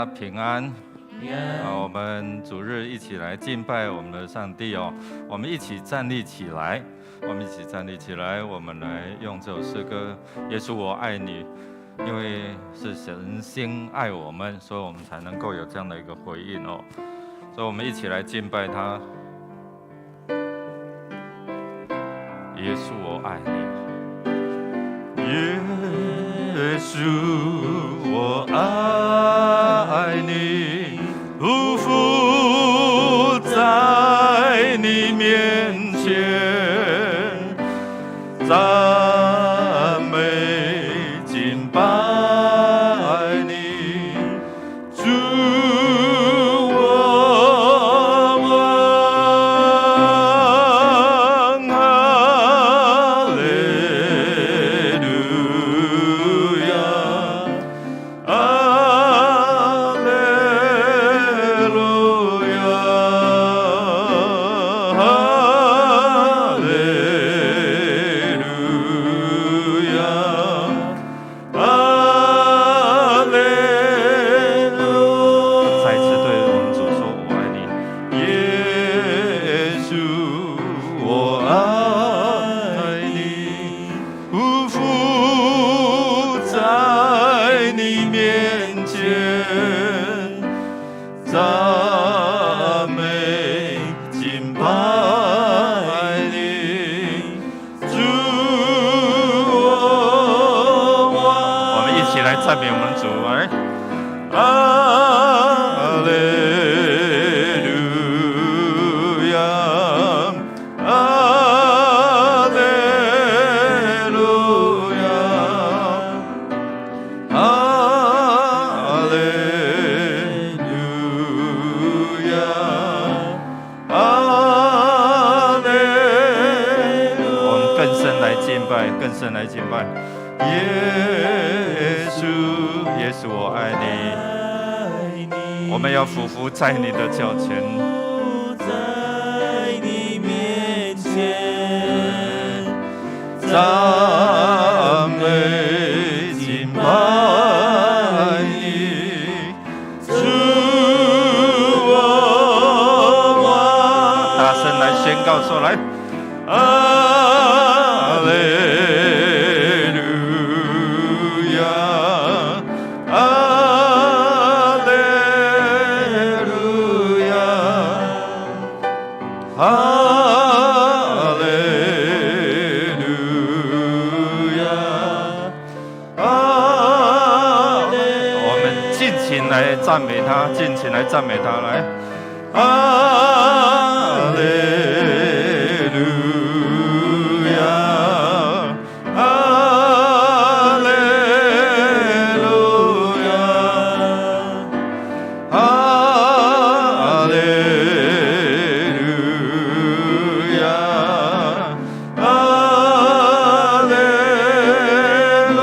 家平安。我们主日一起来敬拜我们的上帝哦。我们一起站立起来，我们来用这首诗歌《耶稣我爱你》，因为是神先爱我们，所以我们才能够有这样的一个回应哦。所以我们一起来敬拜他。耶稣我爱你，耶稣我爱你，匍匐在你面前，赞美敬拜你，主我王，哈利路亚，哈利路亚，哈利路亚，哈利路。再一次对我们主说：“我爱你，耶稣，我爱你，匍匐在你面前，赞美敬拜你，主我王。”我们一起来赞美我们主，来，哈利路亚，哈利路亚，哈利路亚，哈利路。我们更深来敬拜，更深来敬拜。耶稣，耶稣我爱你，我们要匍匐在你的脚前，在你面前，赞美敬拜你，主我王。大声来宣告说：“来，哈利路亚，哈利路亚，哈利路亚，哈利。我们尽情来赞美他，尽情来赞美他，来，哈利路亚，哈利路亚，哈利路亚，哈利路，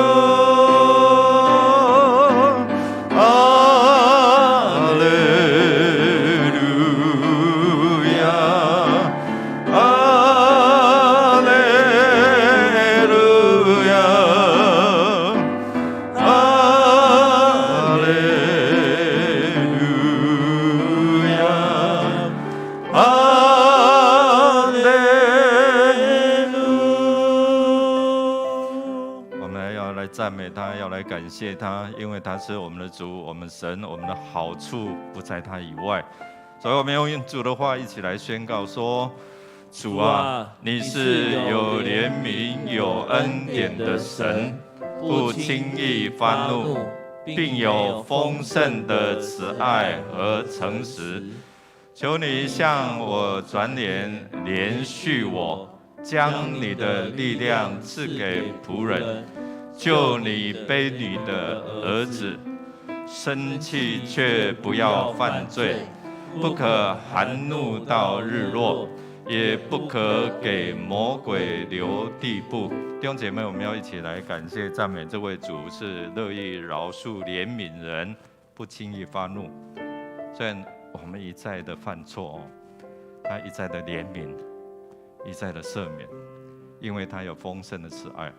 哈利路亚，哈利路亚，哈利路亚，哈利路。我们要来赞美他，要来感谢他，因为他是我们的主，我们神，我们的好处不在他以外。所以我们用主的话一起来宣告说：“主啊，你是有怜悯、有恩典的神，不轻易发怒，并有丰盛的慈爱和诚实。求你向我转脸，怜恤我，将你的力量赐给仆人，救你卑女的儿子。生气却不要犯罪，不可含怒到日落，也不可给魔鬼留地步。”弟兄姐妹，我们要一起来感谢赞美这位主，是乐意饶恕怜悯人，不轻易发怒。虽然我们一再的犯错，他一再的怜悯，一再的赦免，因为他有丰盛的慈爱。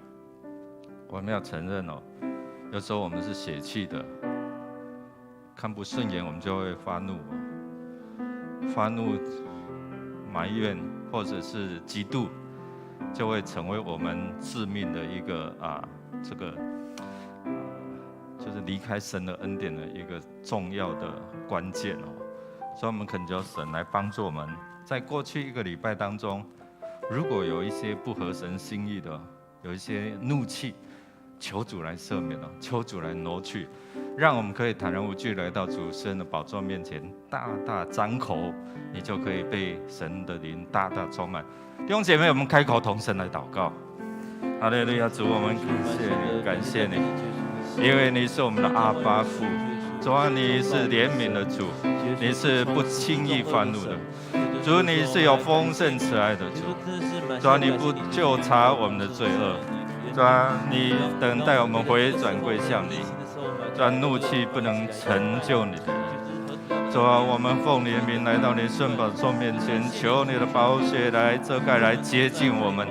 我们要承认有时候我们是血气的，看不顺眼，我们就会发怒，埋怨，或者是嫉妒，就会成为我们致命的一个就是离开神的恩典的一个重要的关键哦。所以我们恳求神来帮助我们，在过去1个礼拜当中，如果有一些不合神心意的，有一些怒气，求主来赦免，求主来挪去，让我们可以坦然无惧来到主圣的宝座面前，大大张口，你就可以被神的灵大大充满。弟兄姐妹，我们开口同神来祷告。哈利路亚，主，我们感谢你，因为你是我们的阿爸父。主啊，你是怜悯的主，你是不轻易发怒的主，你是有丰盛慈爱的主。主啊，你不就察我们的罪恶，主啊，你等待我们回转归向你。主啊，怒气不能成就你的义。主啊，我们奉你的名来到你圣宝座面前，求你的宝血来遮盖，来接近我们，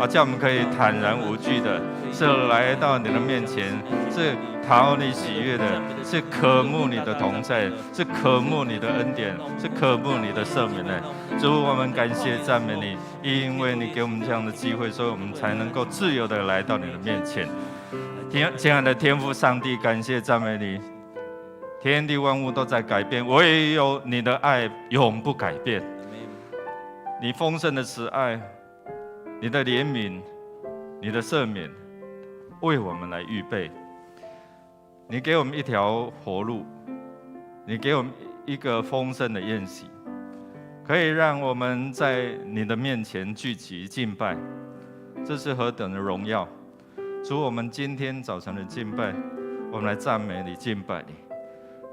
叫我们可以坦然无惧的，是来到你的面前，是讨你喜悦的，是渴慕你的同在，是渴慕你的恩典，是渴慕你的赦免的。主，我们感谢赞美你，因为你给我们这样的机会，所以我们才能够自由的来到你的面前。亲爱的天父上帝，感谢赞美你，天地万物都在改变，唯有你的爱永不改变。你丰盛的慈爱，你的怜悯，你的赦免，为我们来预备。你给我们一条活路，你给我们一个丰盛的宴席，可以让我们在你的面前聚集敬拜，这是何等的荣耀！主，我们今天早晨的敬拜，我们来赞美你、敬拜你，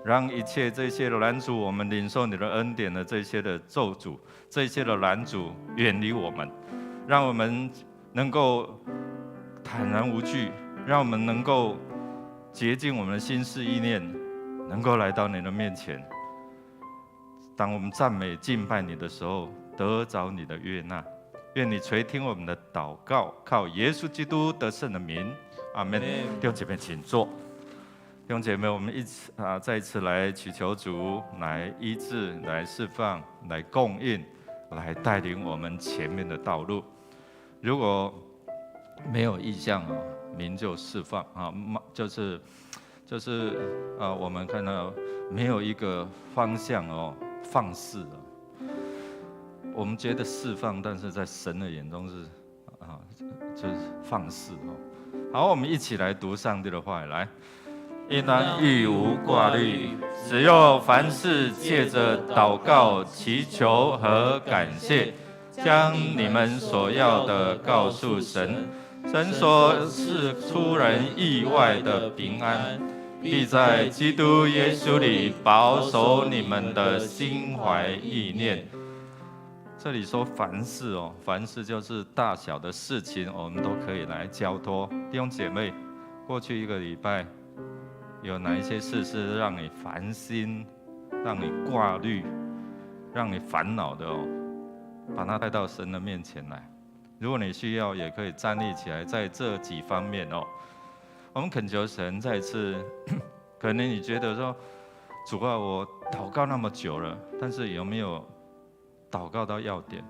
让一切这些的拦阻我们领受你的恩典的这些的咒诅、这些的拦阻远离我们，让我们能够坦然无惧，让我们能够洁净我们的心思意念，能够来到你的面前。当我们赞美敬拜你的时候，得着你的悦纳。愿你垂听我们的祷告，靠耶稣基督得胜的名，阿们。弟兄姐妹，请坐。弟兄姐妹，我们再一次来祈求主来医治、来释放、来供应、来带领我们前面的道路。如果没有意向名就释放就是我们看到没有一个方向放肆我们觉得释放，但是在神的眼中是就是放肆好，我们一起来读上帝的话语，来，应当一无挂虑，只有凡事借着祷告、祈求和感谢，将你们所要的告诉神。神所是出人意外的平安，必在基督耶稣里保守你们的心怀意念。这里说凡事凡事就是大小的事情，我们都可以来交托。弟兄姐妹，过去1个礼拜，有哪一些事是让你烦心、让你挂虑、让你烦恼的把它带到神的面前来。如果你需要，也可以站立起来，在这几方面我们恳求神再次，可能你觉得说，主啊，我祷告那么久了，但是有没有祷告到要点？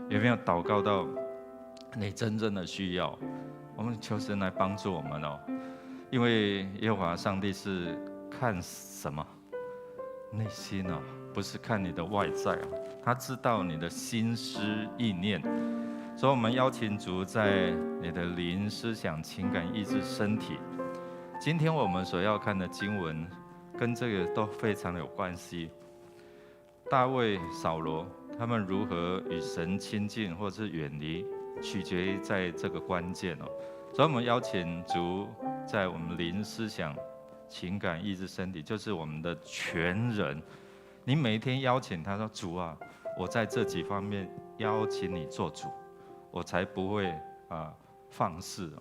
有没有祷告到你真正的需要？我们求神来帮助我们因为耶和华上帝是看什么？内心不是看你的外在他知道你的心思意念。所以我们邀请主在你的灵、思想、情感、意志、身体。今天我们所要看的经文跟这个都非常有关系。大卫、扫罗他们如何与神亲近或是远离，取决于在这个关键所以我们邀请主在我们灵、思想、情感、意志、身体，就是我们的全人。你每一天邀请他说：“主啊，我在这几方面邀请你做主。”我才不会放肆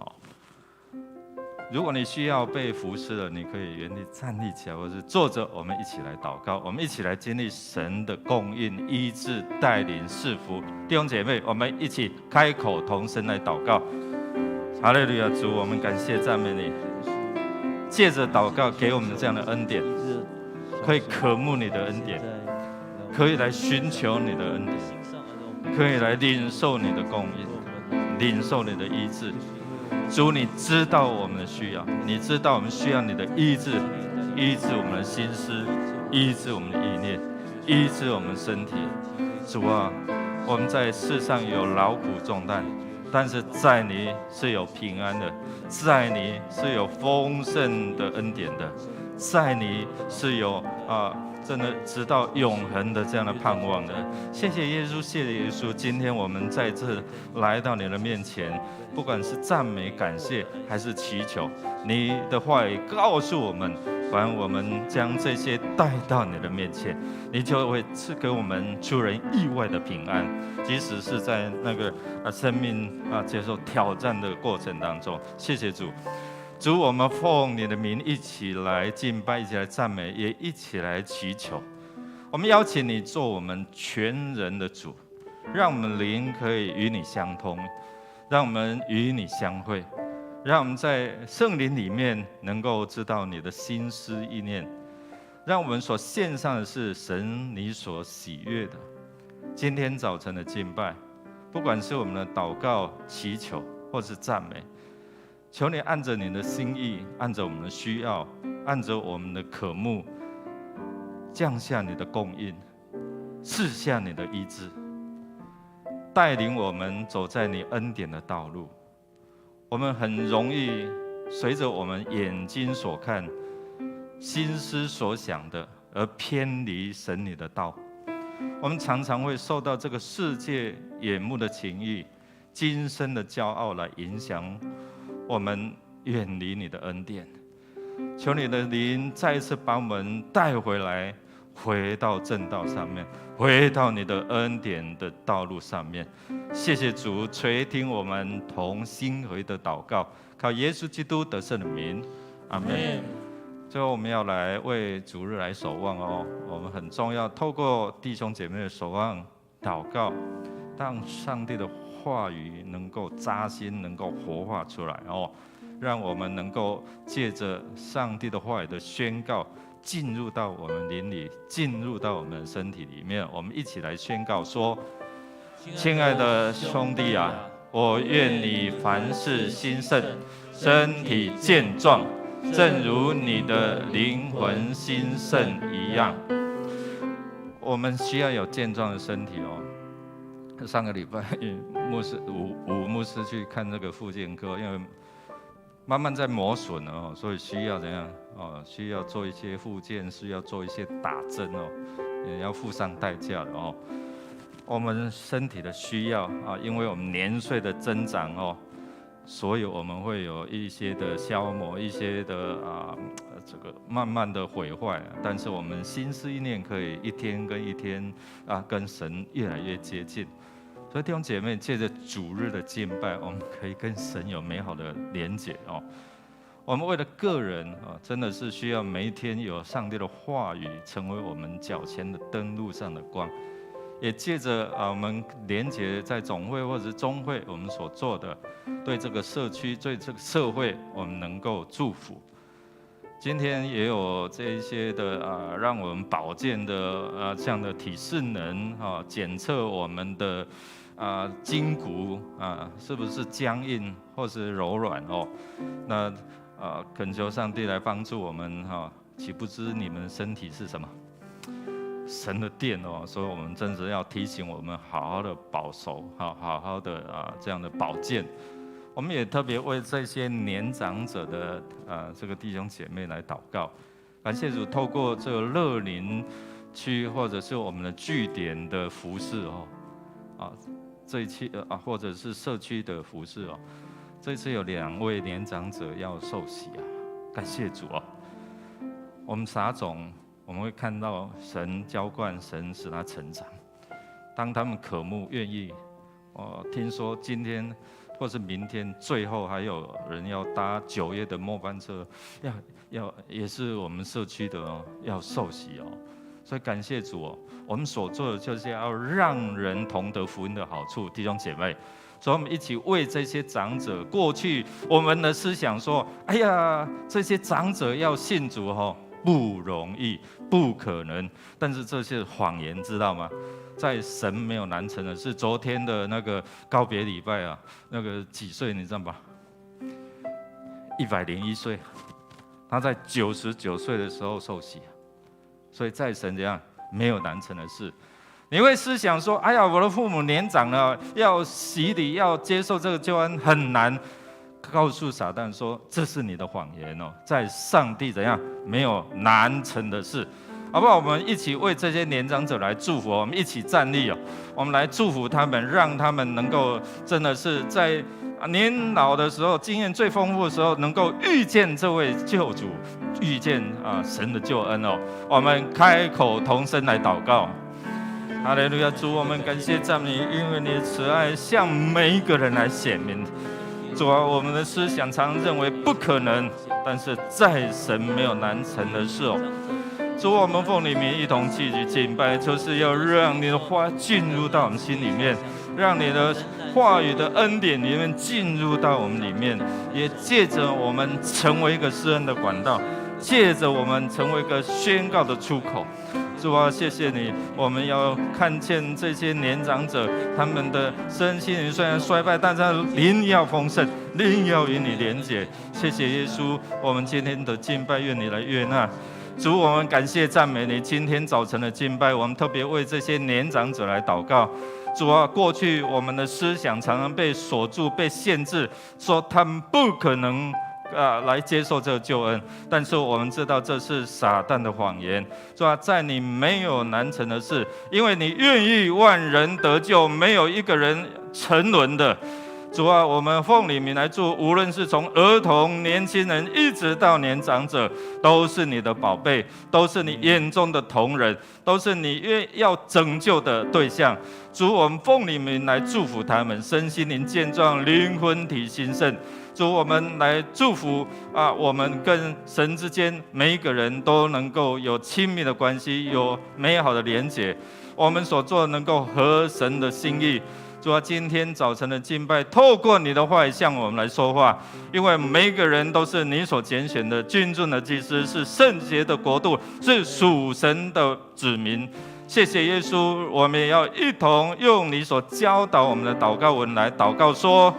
如果你需要被服侍了，你可以原地站立起来，或是坐着。我们一起来祷告，我们一起来经历神的供应、医治、带领、赐福。弟兄姐妹，我们一起开口同声来祷告。哈利路亚，主，我们感谢赞美你，借着祷告给我们这样的恩典。可以渴慕你的恩典，可以来寻求你的恩典，可以来领受你的供应，领受你的医治。主，你知道我们的需要，你知道我们需要你的医治，医治我们的心思，医治我们的意念，医治我们身体。主啊，我们在世上有劳苦重担，但是在你是有平安的，在你是有丰盛的恩典的，在你是有真的直到永恒的这样的盼望的。谢谢耶稣，谢谢耶稣。今天我们在这来到你的面前，不管是赞美、感谢，还是祈求，你的话语告诉我们，凡我们将这些带到你的面前，你就会赐给我们出人意外的平安。即使是在那个生命接受挑战的过程当中，谢谢主。主，我们奉你的名一起来敬拜，一起来赞美，也一起来祈求。我们邀请你做我们全人的主，让我们灵可以与你相通，让我们与你相会，让我们在圣灵里面能够知道你的心思意念，让我们所献上的是神你所喜悦的。今天早晨的敬拜，不管是我们的祷告、祈求或是赞美，求你按着你的心意，按着我们的需要，按着我们的渴慕，降下你的供应，赐下你的医治，带领我们走在你恩典的道路。我们很容易随着我们眼睛所看、心思所想的而偏离神你的道。我们常常会受到这个世界眼目的情欲、今生的骄傲来影响我们，远离你的恩典。求你的灵再一次把我们带回来，回到正道上面，回到你的恩典的道路上面。谢谢主垂听我们同心合一的祷告，靠耶稣基督得胜的名，阿们。最后我们要来为主日来守望哦，我们很重要，透过弟兄姐妹的守望祷告，让上帝的话语能够扎心，能够活化出来哦，让我们能够借着上帝的话语的宣告，进入到我们灵里，进入到我们的身体里面。我们一起来宣告说：亲爱的兄弟啊，我愿你凡事兴盛，身体健壮，正如你的灵魂兴盛一样。我们需要有健壮的身体哦。上个礼拜吴牧师去看这个复健科，因为慢慢在磨损哦，所以需要怎样哦？需要做一些复健，需要做一些打针哦，也要付上代价的哦。我们身体的需要啊，因为我们年岁的增长哦，所以我们会有一些的消磨，一些的这个慢慢的毁坏。但是我们心思意念可以一天跟一天跟神越来越接近。所以弟兄姐妹，借着主日的敬拜，我们可以跟神有美好的连结哦。我们为了个人真的是需要每一天有上帝的话语成为我们脚前的灯路上的光。也借着我们连结在总会或者是中会我们所做的，对这个社区、对这个社会，我们能够祝福。今天也有这一些的让我们保健的这样的体适能检测我们的筋骨是不是僵硬或是柔软哦。那恳求上帝来帮助我们岂不知你们身体是什么？神的殿哦，所以我们真是要提醒我们好好的保守，好好的这样的保健。我们也特别为这些年长者的这个弟兄姐妹来祷告，感谢主，透过这个乐林区或者是我们的据点的服事哦，这一期或者是社区的服事哦，这次有2位年长者要受洗感谢主哦。我们撒种，我们会看到神浇灌，神使他成长。当他们渴慕、愿意，听说今天或是明天，最后还有人要搭9月的末班车，也是我们社区的要受洗哦。所以感谢主哦，我们所做的就是要让人同得福音的好处，弟兄姐妹。所以我们一起为这些长者，过去我们的思想说，哎呀，这些长者要信主不容易，不可能。但是这些谎言，知道吗？在神没有难成的事。昨天的那个告别礼拜啊，那个几岁你知道吗？101岁，他在99岁的时候受洗。所以在神这样没有难成的事。你会思想说：哎呀，我的父母年长了，要洗礼，要接受这个救恩很难。告诉撒旦说：这是你的谎言哦，在上帝怎样没有难成的事。好不好？我们一起为这些年长者来祝福，我们一起站立哦，我们来祝福他们，让他们能够真的是在年老的时候，经验最丰富的时候，能够遇见这位救主，遇见神的救恩哦。我们开口同声来祷告。哈利路亚！主，我们感谢赞美你，因为你的慈爱向每一个人来显明。主啊，我们的思想常认为不可能，但是在神没有难成的事哦。主，我们奉你名一同继续敬拜，就是要让你的话进入到我们心里面，让你的话语的恩典里面进入到我们里面，也借着我们成为一个施恩的管道，借着我们成为一个宣告的出口。主啊，谢谢你，我们要看见这些年长者，他们的身心灵虽然衰败，但是灵要丰盛，灵要与你连结。谢谢耶稣，我们今天的敬拜愿你来悦纳。主，我们感谢赞美你，今天早晨的敬拜，我们特别为这些年长者来祷告。主啊，过去我们的思想常常被锁住、被限制，说他们不可能来接受这个救恩，但是我们知道这是撒旦的谎言。主啊，在你没有难成的事，因为你愿意万人得救，没有一个人沉沦的。主啊，我们奉你名来祝，无论是从儿童、年轻人一直到年长者，都是你的宝贝，都是你眼中的同人，都是你要拯救的对象。主，我们奉你名来祝福他们，身心灵健壮，灵魂体兴盛。主，我们来祝福我们跟神之间每一个人都能够有亲密的关系，有美好的连结。我们所做的能够合神的心意。主啊，今天早晨的敬拜，透过你的话语向我们来说话，因为每一个人都是你所拣选的君尊的祭司，是圣洁的国度，是属神的子民。谢谢耶稣，我们也要一同用你所教导我们的祷告文来祷告说：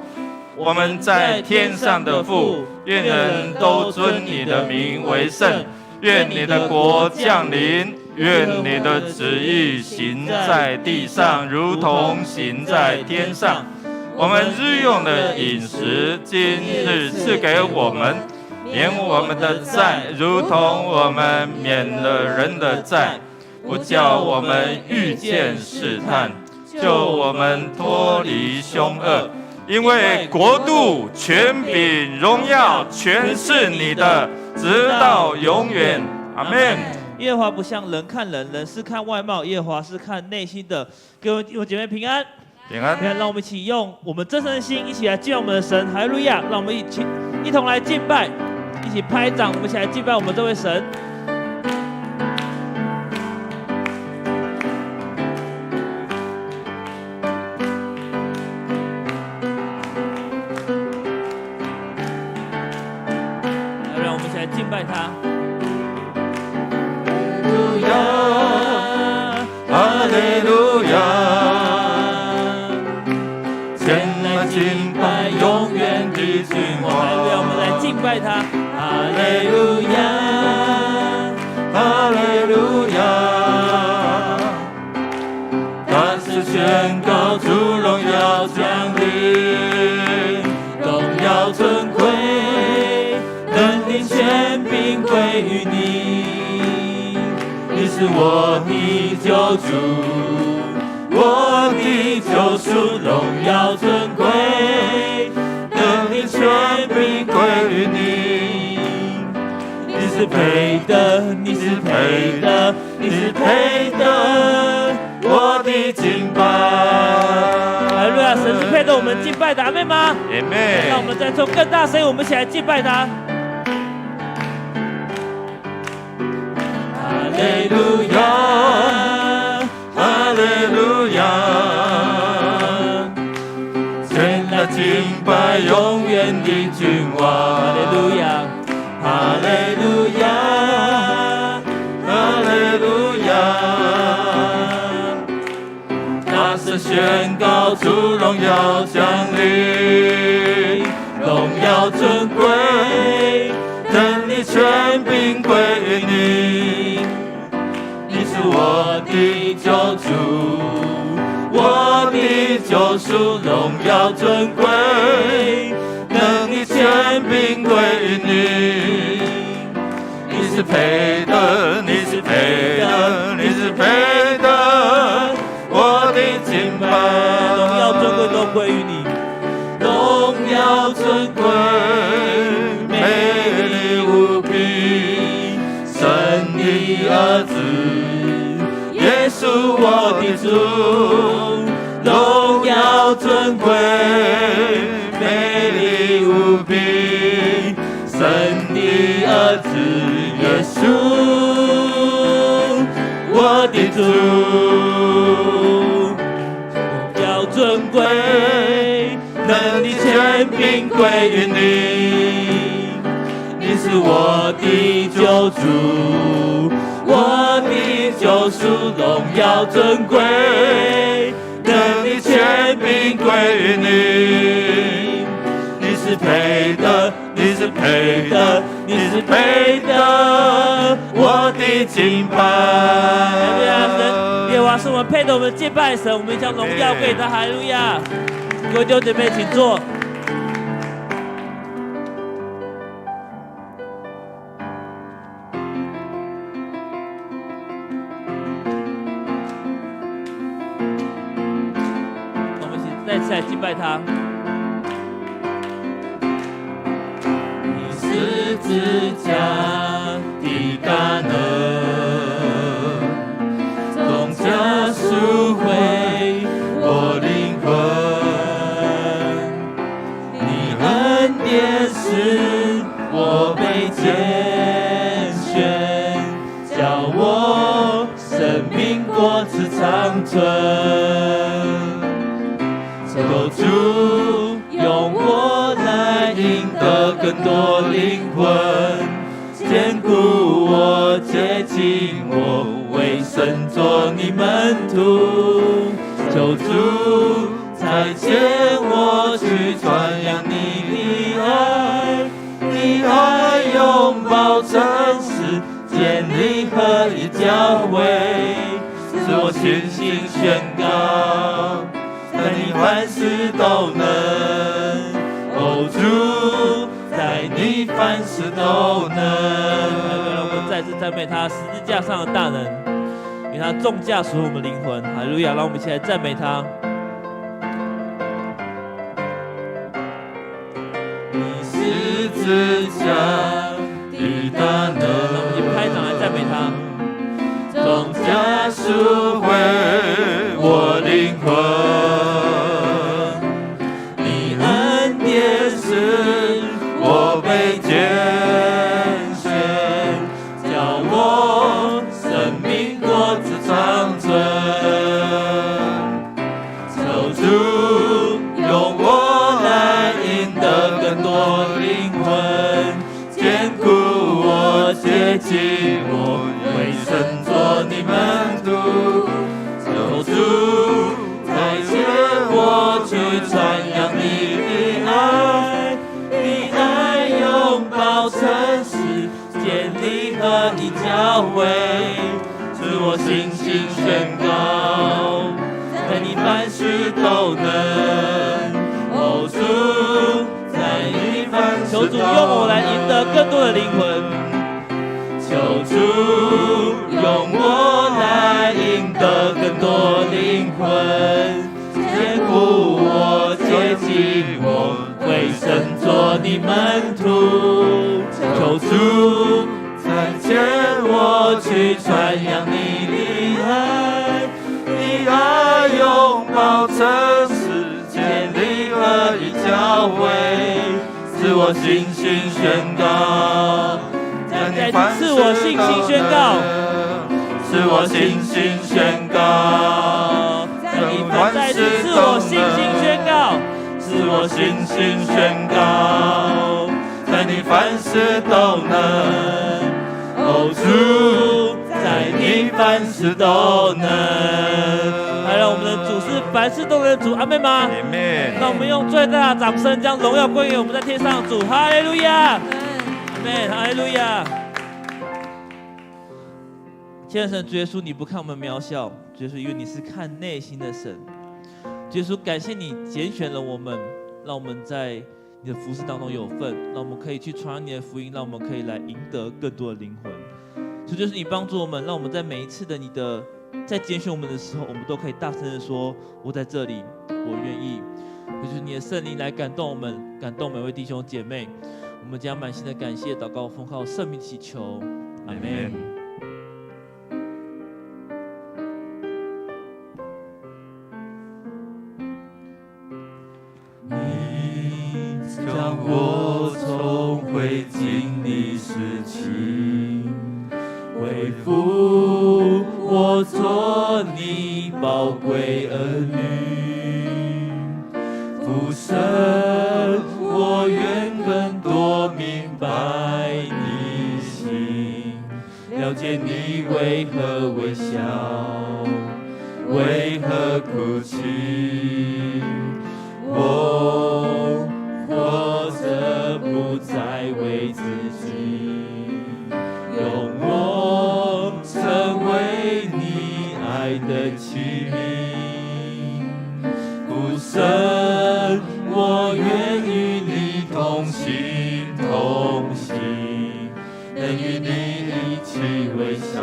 我们在天上的父，愿人都尊你的名为圣，愿你的国降临，愿你的旨意行在地上，如同行在天上。我们日用的饮食，今日赐给我们，免我们的债，如同我们免了人的债，不叫我们遇见试探，救我们脱离凶恶。因为国度、权柄、荣耀，全是你的，直到永远。阿们。耶和华不像人看人，人是看外貌，耶和华是看内心的。各位弟兄姐妹平安，平安。让我们一起用我们真诚的心，一起来敬拜我们的神。哈利路亚！让我们一同来敬拜，一起拍掌，我们一起来敬拜我们这位神。让我们一起来敬拜他。哈利路亚，前来敬拜永远的君王。让我们来敬拜他。哈利路亚，哈利路亚。他是宣告主荣耀降临，荣耀尊贵，能力权柄归于你。你是我的救主，我的救赎，荣耀尊贵，能力权柄归于你。你是配的，你是配的，你是配的，我的敬拜。哈利路亚！神是配得我们敬拜的，阿们吗？阿们。让我们再做更大声音，我们一起来敬拜他。哈利路亚，哈利路亚，全来敬拜永远的君王。哈利路亚，哈利路亚，声宣告主荣耀降临，荣耀尊贵，能力权柄归于你。你是我的救主，我的救赎，荣耀尊贵，能力权柄归于你。你是配的，你是配的，你是配的，我的敬拜，荣耀尊贵都归于你，荣耀尊贵，美丽无比，神的儿子，耶稣我的主，荣耀尊贵，美丽无比，神的儿子，耶稣我的主，荣耀尊贵，能力权柄归于你。你是我的救主，我的救赎，荣耀尊贵，能力权柄归于你。你是配的，你是配的，你是配的，我的敬拜。哈利路亚！神，耶和华是我们配的，我们敬拜神，我们将荣耀归他。哈利路亚！各位弟兄姐妹，请坐。我们一起再次来敬拜他。十字架的大能，总加赎回我灵魂。你恩典使我被拣选，叫我生命果子长存。求主用我来赢得更多灵魂，坚固我，接近我，为神做你门徒。求主再见我去传扬你的爱，你爱拥抱诚实，建立合一教会，使我信心宣告，在你凡事都能。哦，主，在你凡事都能。让我们再次赞美他十字架上的大能，因为他重价赎我们灵魂。哈利路亚！让我们一起来赞美他。你十字架的大能，让我们一起拍掌来赞美他。重价赎回我灵魂。我被拣选，叫我生命果子长存。求主用我来赢得更多灵魂，坚固我，接近我，为神做你门徒。求主再见我去传扬你的爱，你爱拥抱诚实，建立合一教会，使我信心宣告，在你凡事都能。哦，主，在你凡事都能。求主用我来赢得更多的灵魂。求主用我来赢得更多灵魂，坚固我，接近我，为神做你门徒。求主再见我去传扬你的爱，你爱拥抱诚实，建立合一教会，使我信心宣告。再次赐我信心宣告，使我信心宣告，再次赐我信心宣告，使我信心宣告，在你凡事都能。哦，主，在你凡事都能。还让我们的主是凡事都能的主，阿们吗？阿们。让我们用最大的掌声将荣耀归给我们在天上的主，哈利路亚，阿们，哈利路亚。亲爱的神，主耶稣，你不看我们渺小，主耶稣，因为你是看内心的神。主耶稣，感谢你拣选了我们，让我们在你的服事当中有份，让我们可以去传你的福音，让我们可以来赢得更多的灵魂。主，就是你帮助我们，让我们在每一次的你的在拣选我们的时候，我们都可以大声的说：我在这里，我愿意。就是你的圣灵来感动我们，感动每位弟兄姐妹。我们将满心的感谢、祷告、奉靠圣名祈求，阿们。将我重回经历时期，恢复我做你宝贵儿女。父神，我愿更多明白你心，了解你为何微笑，为何哭泣。我活着不再为自己，用我成为你爱的器皿。父神，我愿与你同行同行，能与你一起微笑，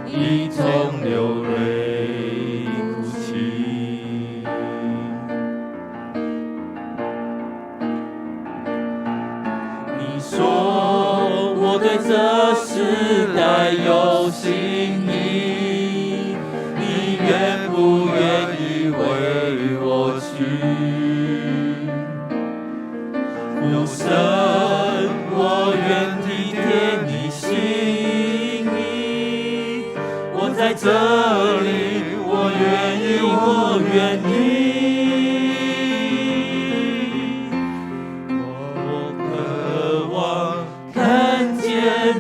一同流泪哭泣。说我对这时代有心意，你愿不愿意为我去？父神，我愿体贴你心意，我在这里，我愿意，我愿意。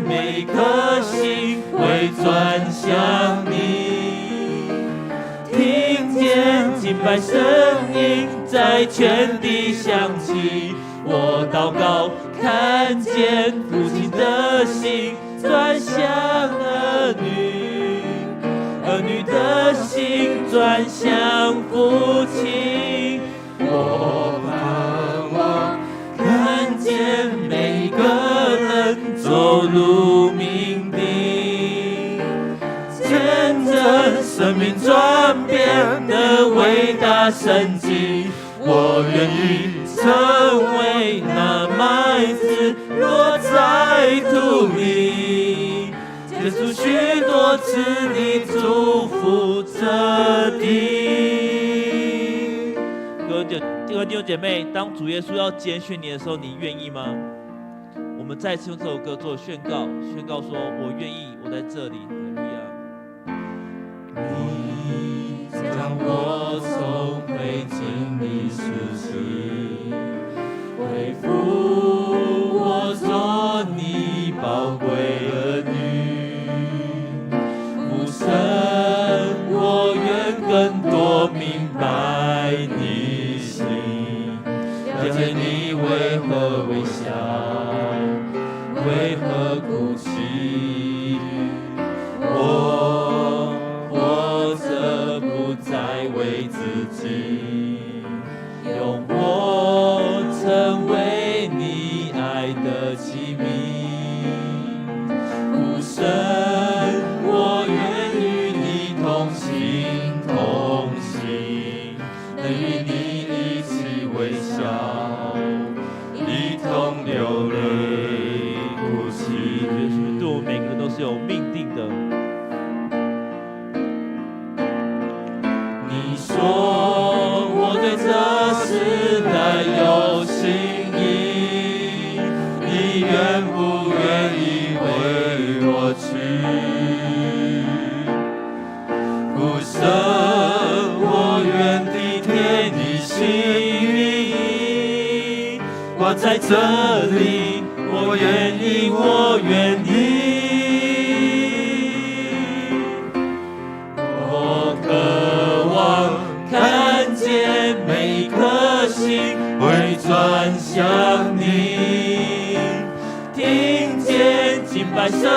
每颗心会转向你，听见敬拜声音在全地响起。我祷告，看见父亲的心转向儿女，儿女的心转向父亲。我盼望看见每个人走入命定，见证生命转变的伟大神迹。我愿意成为那麦子落在土里，结出许多次你祝福这地。各位弟兄姐妹，当主耶稣要拣选你的时候，你愿意吗？我们再次用这首歌做宣告，宣告说：我愿意，我在这里。哈利路亚。你将我重回经历时期，恢复我做你宝贵儿女。父神，我愿更多明白你心，了解你为何微笑，为何哭泣？我活着不再为自己，用我成为你爱的器皿。父神，我愿与你同行同行，能与你一起微笑，一同流泪哭泣。对我们每个人都是有命定的。你说我对这时代有心意，你愿不愿意为我去？父神，我愿体贴你心意，我在这里，我愿意，我愿意。见每颗心会转向你，听见敬拜声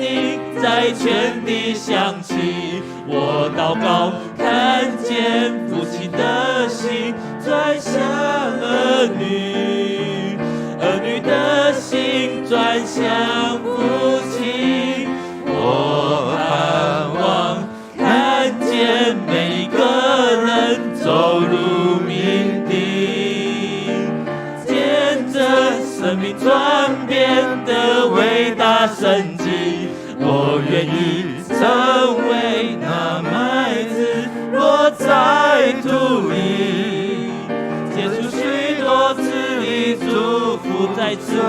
音在全地响起。我祷告，看见父亲的心转向儿女，儿女的心转向父亲。我盼望看见每个人走入命定，见证生命转变的伟大神迹。我愿意成为那麦子落在土里，结出许多子粒祝福。再次我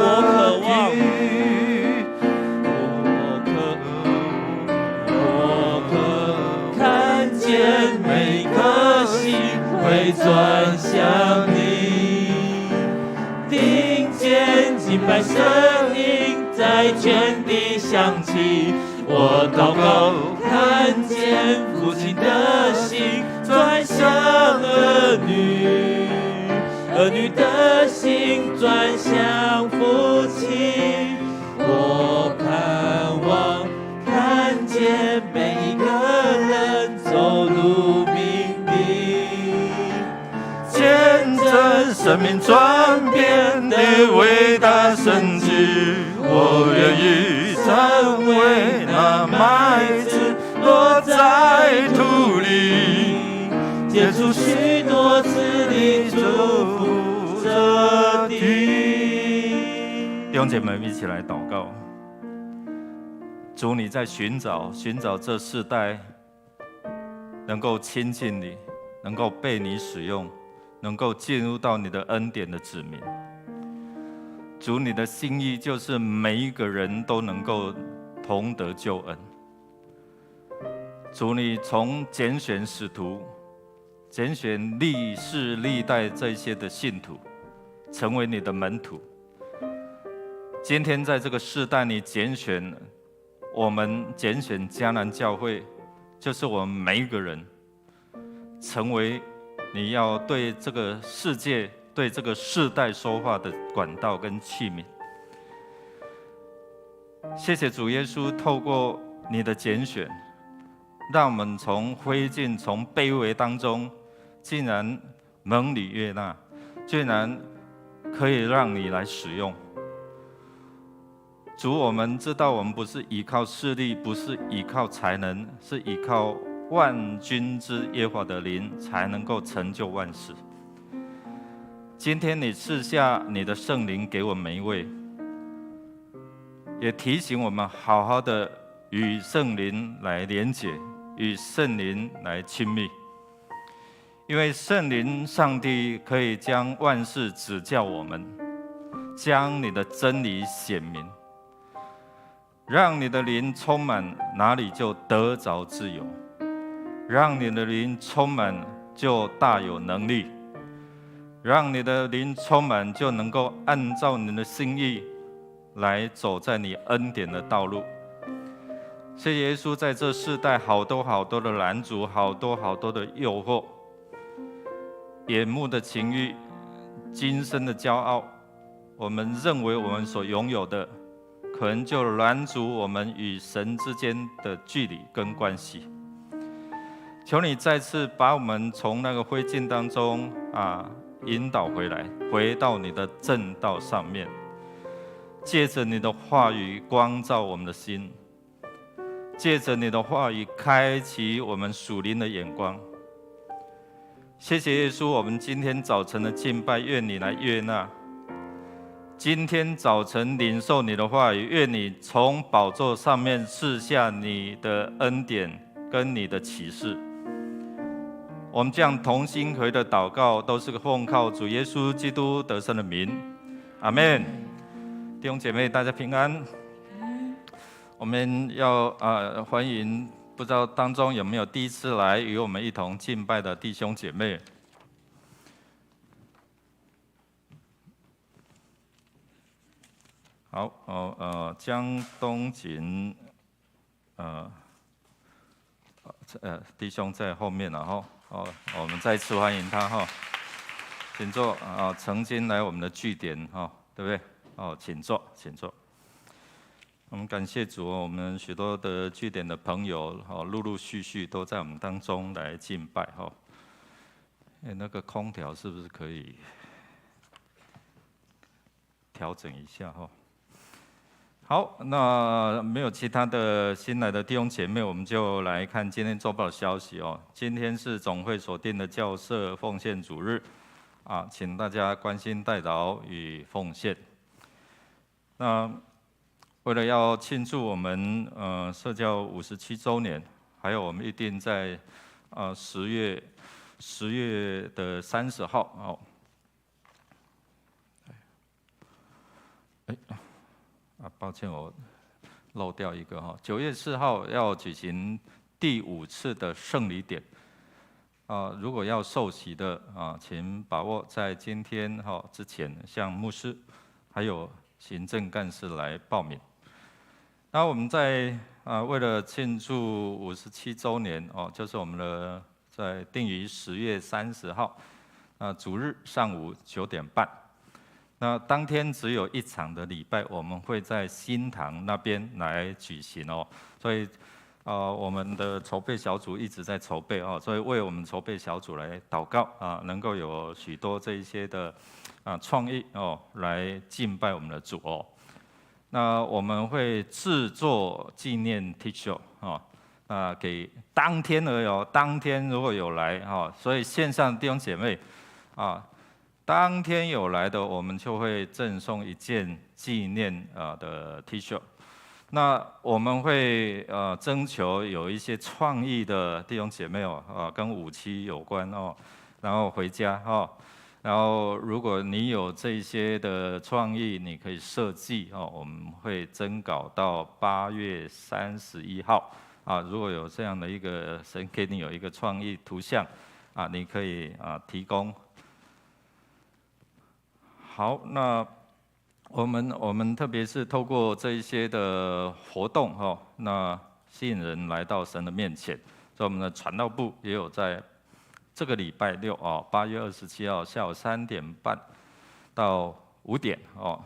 渴望，我渴看见每颗心会转向你，听见敬拜声音在全地响起。我祷告，看见父亲的心转向儿女，儿女的心转向父亲。我盼望看见每一个人走入命定，见证生命转变的伟大神迹。我愿意成为那麦子落在土里，结出许多子粒祝福这地。弟兄姐妹们，一起来祷告。主，你在寻找这世代能够亲近你，能够被你使用，能够进入到你的恩典的子民。主，你的心意就是每一个人都能够同得救恩。主，你从拣选使徒，拣选历世历代这些的信徒，成为你的门徒。今天在这个世代，你拣选我们，拣选迦南教会，就是我们每一个人，成为你要对这个世界、对这个世代说话的管道跟器皿。谢谢主耶稣，透过你的拣选，让我们从灰烬、从卑微当中，竟然蒙你悦纳，竟然可以让你来使用。主，我们知道我们不是依靠势力，不是依靠才能，是依靠万军之耶和华的灵，才能够成就万事。今天你赐下你的圣灵给我们每一位，也提醒我们好好的与圣灵来连结，与圣灵来亲密。因为圣灵上帝可以将万事指教我们，将你的真理显明，让你的灵充满，哪里就得着自由；让你的灵充满，就大有能力；让你的灵充满，就能够按照你的心意来走在你恩典的道路。谢耶稣，在这世代好多好多的拦阻，好多好多的诱惑，眼目的情欲，今生的骄傲，我们认为我们所拥有的，可能就拦阻我们与神之间的距离跟关系。求你再次把我们从那个灰烬当中引导回来，回到你的正道上面，借着你的话语光照我们的心，借着你的话语开启我们属灵的眼光。谢谢耶稣，我们今天早晨的敬拜，愿你来悦纳。今天早晨领受你的话语，愿你从宝座上面赐下你的恩典跟你的启示。我们这样同心合意的祷告，都是奉靠主耶稣基督得胜的名，阿们。弟兄姐妹，大家平安。我们要欢迎，不知道当中有没有第一次来与我们一同敬拜的弟兄姐妹。好，江东锦，弟兄在后面了哈。我们再次欢迎他哈，请坐啊，曾经来我们的据点哈，对不对？请坐，请坐。我们感谢主，我们许多的据点的朋友陆陆续续都在我们当中来敬拜哈。那个空调是不是可以调整一下哈？好，那没有其他的新来的弟兄姐妹，我们就来看今天周报的消息哦。今天是总会所定的教社奉献主日啊，请大家关心代祷与奉献。那为了要庆祝我们社教57周年，还有我们预定在10月的30号哦。抱歉，我漏掉一个哈。9月4号要举行第5次的圣礼典如果要受洗的请把握在今天之前向牧师还有行政干事来报名。那我们在为了庆祝57周年就是我们的在定于10月30号主日上午9点半。那当天只有1场的礼拜，我们会在新堂那边来举行所以我们的筹备小组一直在筹备所以为我们筹备小组来祷告能够有许多这一些的创意来敬拜我们的主那我们会制作纪念 T 恤给当天而已当天如果有来所以线上弟兄姐妹当天有来的，我们就会赠送1件纪念的 T 恤。那我们会征求有一些创意的弟兄姐妹跟武器有关然后回家然后如果你有这些的创意，你可以设计我们会征稿到8月31号如果有这样的一个神给你有一个创意图像你可以提供。好，那我们特别是透过这一些的活动那吸引人来到神的面前。所以我们的传道部也有在这个礼拜68月27号下午3点半到5点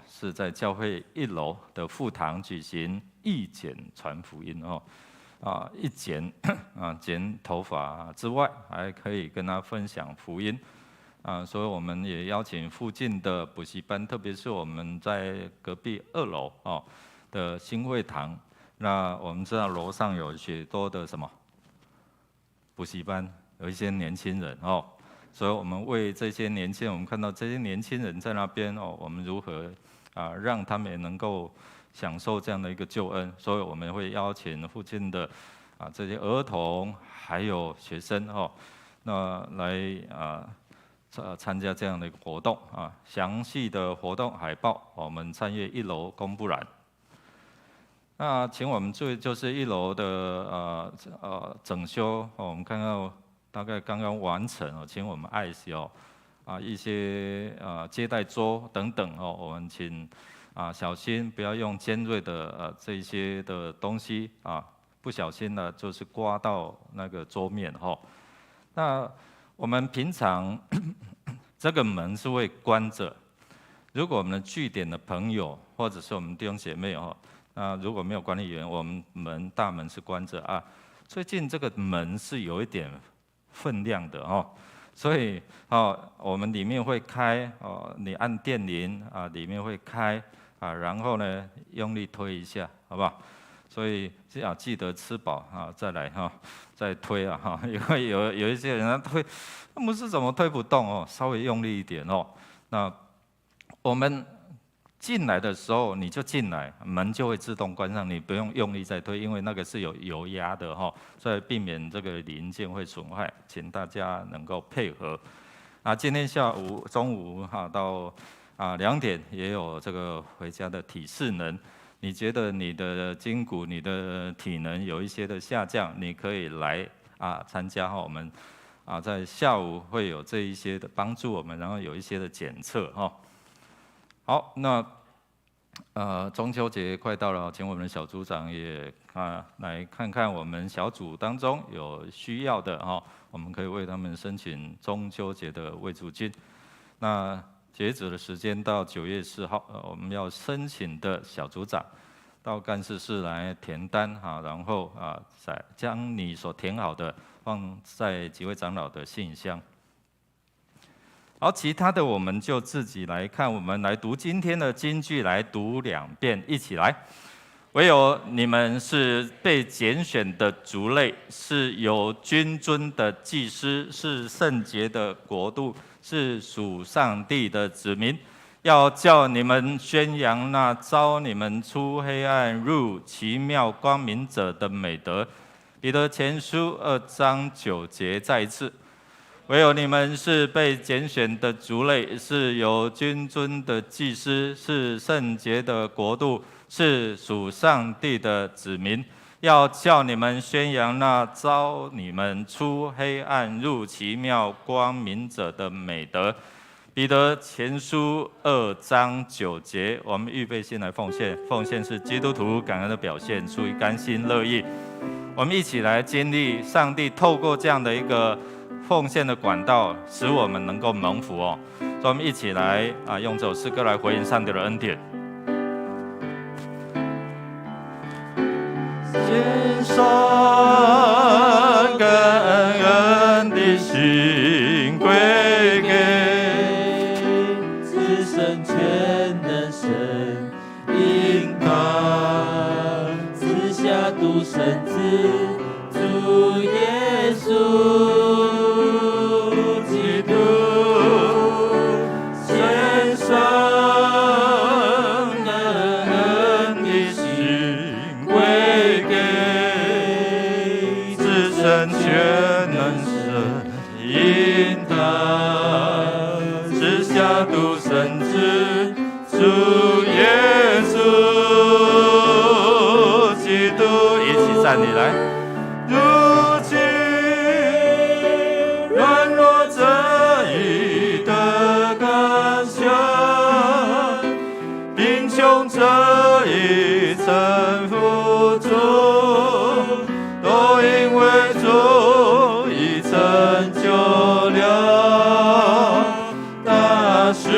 是在教会1楼的副堂举行义剪传福音一剪剪头发之外，还可以跟他分享福音。所以我们也邀请附近的补习班，特别是我们在隔壁2楼的新会堂。那我们知道楼上有许多的什么补习班，有一些年轻人所以我们为这些年轻人，我们看到这些年轻人在那边我们如何让他们也能够享受这样的一个救恩。所以我们会邀请附近的这些儿童还有学生那来参加这样的一个活动详细的活动海报我们参阅1楼公布栏。那请我们注意，就是1楼的整修我们看到大概刚刚完成请我们爱惜一些接待桌等等我们请小心不要用尖锐的这一些的东西不小心呢就是刮到那个桌面那我们平常这个门是会关着，如果我们的据点的朋友或者是我们弟兄姐妹那如果没有管理员，我们大门是关着最近这个门是有一点分量的所以我们里面会开你按电铃里面会开然后呢用力推一下，好不好？所以记得吃饱再来再推因为有一些人他推，牧师怎么推不动稍微用力一点那我们进来的时候你就进来，门就会自动关上，你不用用力再推，因为那个是有油压的所以避免这个零件会损坏，请大家能够配合。今天中午到2点也有这个回家的体适能。你觉得你的筋骨、你的体能有一些的下降，你可以来参加我们在下午会有这一些的帮助我们，然后有一些的检测好，那中秋节快到了，请我们的小组长也来看看我们小组当中有需要的我们可以为他们申请中秋节的为主金。那截止的时间到9月4号，我们要申请的小组长到干事室来填单然后再将你所填好的放在几位长老的信箱。好，其他的我们就自己来看，我们来读今天的金句，来读2遍，一起来。唯有你们是被拣选的族类，是有君尊的祭司，是圣洁的国度，是属上帝的子民，要叫你们宣扬那召你们出黑暗入奇妙光明者的美德。彼得前书2章9节，再一次。唯有你们是被拣选的族类，是有君尊的祭司，是圣洁的国度，是属上帝的子民，要叫你们宣扬那召你们出黑暗入奇妙光明者的美德。彼得前书2章9节，我们预备先来奉献，奉献是基督徒感恩的表现，出于甘心乐意。我们一起来经历上帝透过这样的一个奉献的管道，使我们能够蒙福所以我们一起来用这首诗歌来回应上帝的恩典。献上感恩的心归给至圣全能神应当赐下独生子主耶稣。主耶稣基督，一起站立来。如今软弱者已得刚强，贫穷者已臣服主，都因为主已成就了大事。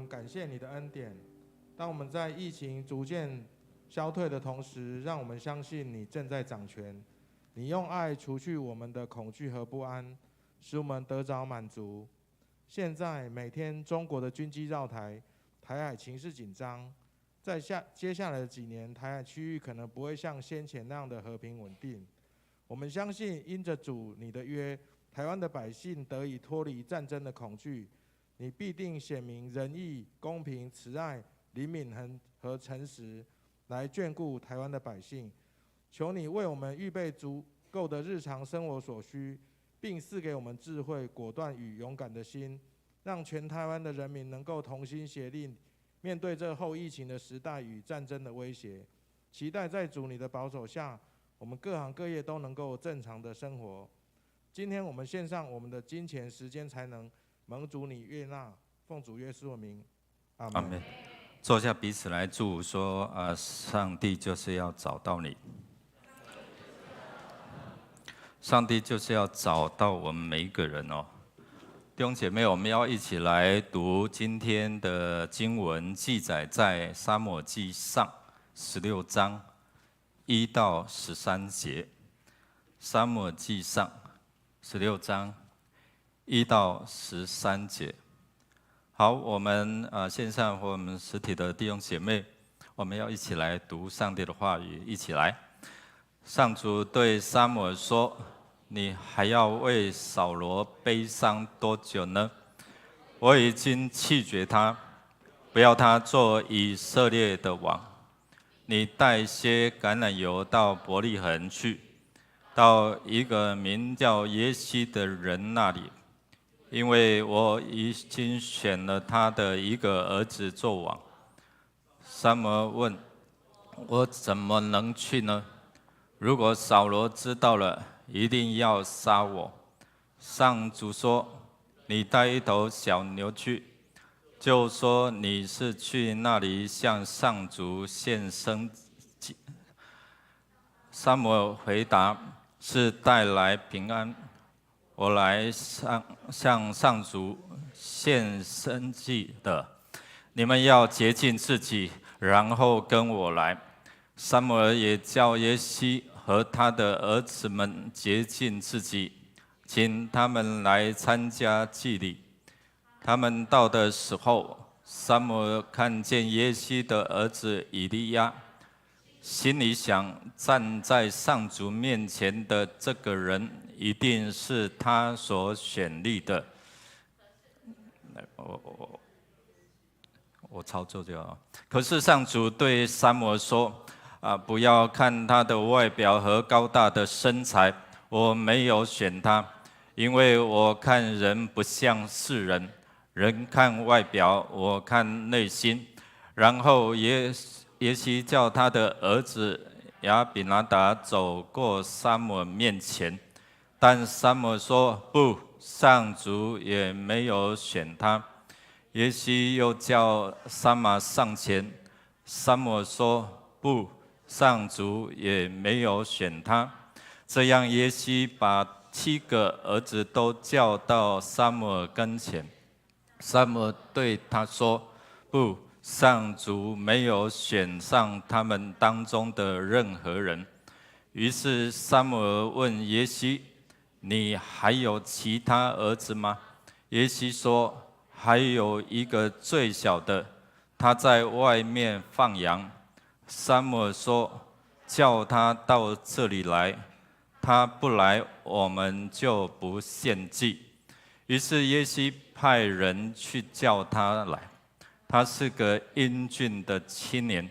感谢你的恩典，当我们在疫情逐渐消退的同时，让我们相信你正在掌权。你用爱除去我们的恐惧和不安，使我们得着满足。现在每天中国的军机绕台，台海情势紧张，在接下来的几年，台海区域可能不会像先前那样的和平稳定。我们相信，因着主你的约，台湾的百姓得以脱离战争的恐惧。你必定显明仁义、公平、慈爱、怜悯和诚实，来眷顾台湾的百姓。求你为我们预备足够的日常生活所需，并赐给我们智慧、果断与勇敢的心，让全台湾的人民能够同心协力，面对这后疫情的时代与战争的威胁。期待在主你的保守下，我们各行各业都能够正常的生活。今天我们献上我们的金钱、时间、才能，蒙主你悦纳，奉主耶稣的名，阿们。阿们。坐下，彼此来祝说上帝就是要找到你，上帝就是要找到我们每一个人哦。弟兄姐妹，我们要一起来读今天的经文，记载在撒母耳记上16章1到13节。撒母耳记上16章1到13节。好，我们线上和我们实体的弟兄姐妹，我们要一起来读上帝的话语，一起来。上主对撒母耳说：“你还要为扫罗悲伤多久呢？我已经弃绝他，不要他做以色列的王。你带些橄榄油到伯利恒去，到一个名叫耶西的人那里，因为我已经选了他的一个儿子做王。”撒母耳问：“我怎么能去呢？如果扫罗知道了，一定要杀我。”上主说：“你带一头小牛去，就说你是去那里向上主献牲祭。”撒母耳回答：“是带来平安。我来向上主献牲祭的。你们要洁净自己，然后跟我来。”撒母耳也叫耶西和他的儿子们洁净自己，请他们来参加祭礼。他们到的时候，撒母耳看见耶西的儿子以利亚，心里想：站在上主面前的这个人，一定是他所选立的。我操作就好。可是上主对撒母耳说：“不要看他的外表和高大的身材，我没有选他，因为我看人不像世人，人看外表，我看内心。”然后耶西叫他的儿子亚比拿达走过撒母耳面前，但撒母耳说：“不，上主也没有选他。”耶西又叫撒玛上前，撒母耳说：“不，上主也没有选他。”这样耶西把7个儿子都叫到撒母耳跟前。撒母耳对他说：“不，上主没有选上他们当中的任何人。”于是撒母耳问耶西：“你还有其他儿子吗？”耶西说：“还有一个最小的，他在外面放羊。”撒母耳说：“叫他到这里来，他不来，我们就不献祭。”于是耶西派人去叫他来。他是个英俊的青年，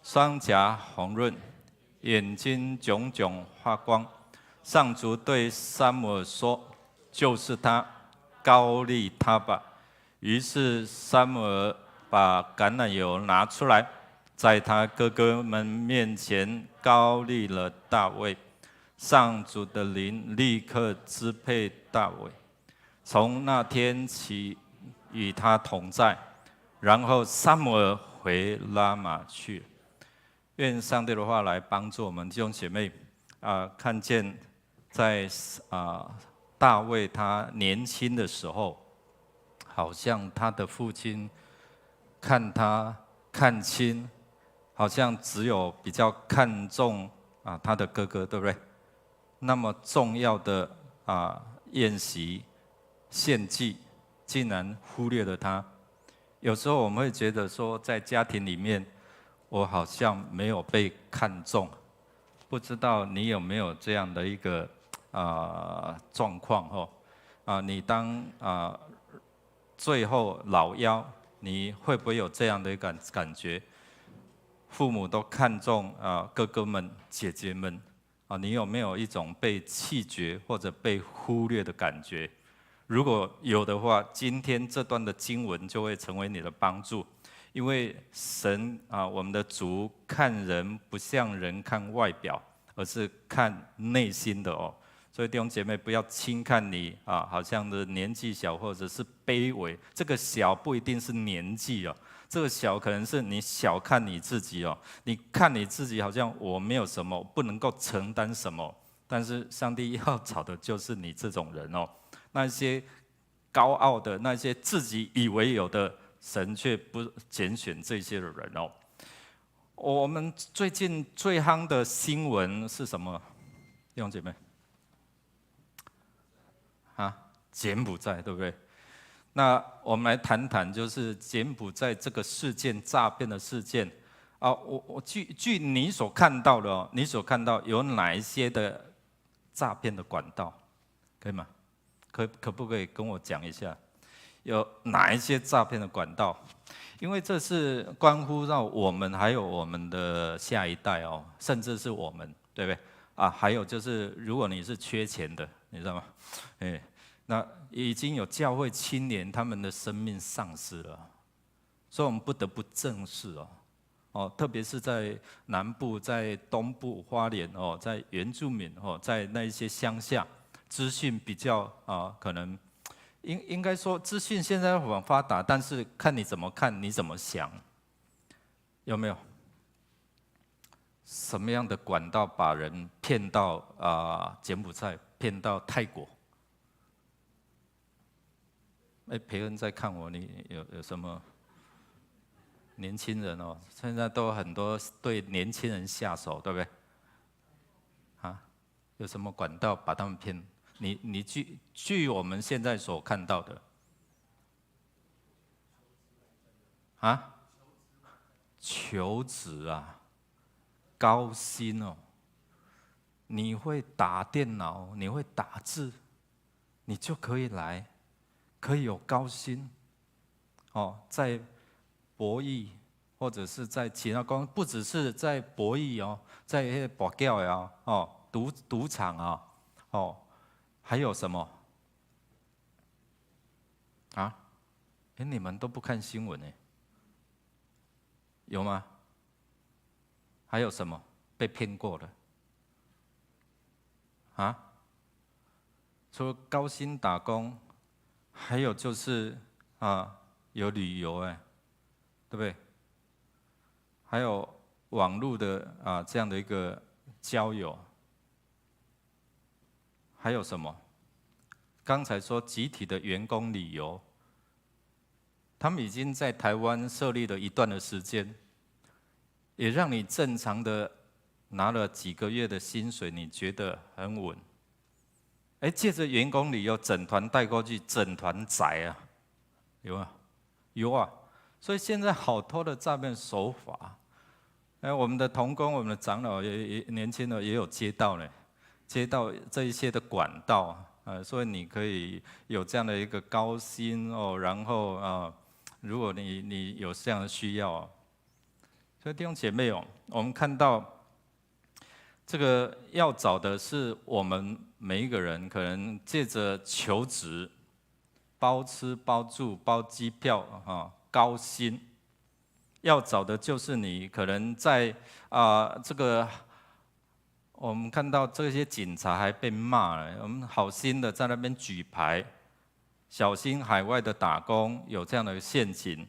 双颊红润，眼睛炯炯发光。上主对撒母耳说：“就是他，膏立他吧。”于是撒母耳把橄榄油拿出来，在他哥哥们面前膏立了大卫。上主的灵立刻支配大卫，从那天起与他同在。然后撒母耳回拉玛去了。愿上帝的话来帮助我们弟兄姐妹看见在大卫他年轻的时候，好像他的父亲看他看清，好像只有比较看重他的哥哥，对不对？那么重要的宴席献祭，竟然忽略了他。有时候我们会觉得说，在家庭里面，我好像没有被看重，不知道你有没有这样的一个状况你当最后老幺，你会不会有这样的一个感觉？父母都看重哥哥们、姐姐们你有没有一种被弃绝或者被忽略的感觉？如果有的话，今天这段的经文就会成为你的帮助，因为神我们的主看人不像人看外表，而是看内心的所以弟兄姐妹，不要轻看你好像的年纪小或者是卑微。这个小不一定是年纪这个小可能是你小看你自己你看你自己好像我没有什么，不能够承担什么。但是上帝要找的就是你这种人那些高傲的，那些自己以为有的，神却不拣选这些的人我们最近最夯的新闻是什么？弟兄姐妹？柬埔寨对不对？那我们来谈谈，就是柬埔寨这个事件，诈骗的事件啊，我据你所看到的哦，你所看到有哪一些的诈骗的管道，可以吗？可不可以跟我讲一下，有哪一些诈骗的管道？因为这是关乎到我们，还有我们的下一代哦，甚至是我们，对不对？啊，还有就是，如果你是缺钱的，你知道吗？那已经有教会青年他们的生命丧失了，所以我们不得不正视哦，特别是在南部、在东部、花莲哦，在原住民哦，在那一些乡下，资讯比较可能应该说资讯现在很发达，但是看你怎么看，你怎么想，有没有？什么样的管道把人骗到柬埔寨，骗到泰国？培恩在看我，你有什么？年轻人哦，现在都很多对年轻人下手，对不对？啊，有什么管道把他们骗？你据我们现在所看到的，啊，求职啊，高薪哦，你会打电脑，你会打字，你就可以来。可以有高薪，哦，在博弈或者是在其他公司，不只是在博弈哦，在一些博缴呀，哦，赌场啊，哦，还有什么？啊？你们都不看新闻有吗？还有什么被骗过的？啊？除了高薪打工。还有就是有旅游对不对？还有网络的这样的一个交友，还有什么？刚才说集体的员工旅游，他们已经在台湾设立了一段的时间，也让你正常的拿了几个月的薪水，你觉得很稳。借着员工旅游，整团带过去，整团宰啊，有啊，有啊。所以现在好多的诈骗手法，我们的同工、我们的长老也年轻的也有接到呢，接到这一些的管道所以你可以有这样的一个高薪哦，然后如果你有这样的需要所以弟兄姐妹哦，我们看到。这个要找的是我们每一个人，可能借着求职、包吃包住、包机票高薪，要找的就是你可能在这个，我们看到这些警察还被骂了，我们好心的在那边举牌，小心海外的打工有这样的陷阱，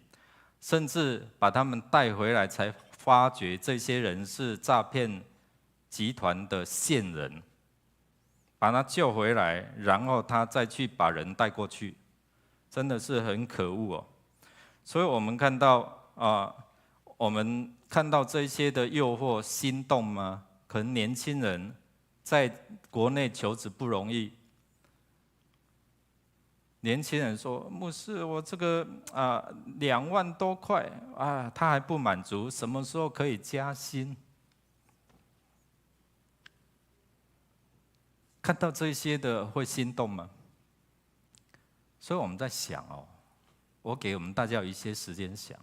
甚至把他们带回来，才发觉这些人是诈骗集团的线人，把他救回来，然后他再去把人带过去，真的是很可恶哦。所以我们看到我们看到这些的诱惑，心动吗？可能年轻人在国内求职不容易，年轻人说：“牧师，我这个2万多块他还不满足，什么时候可以加薪？”看到这些的会心动吗？所以我们在想我给我们大家有一些时间想，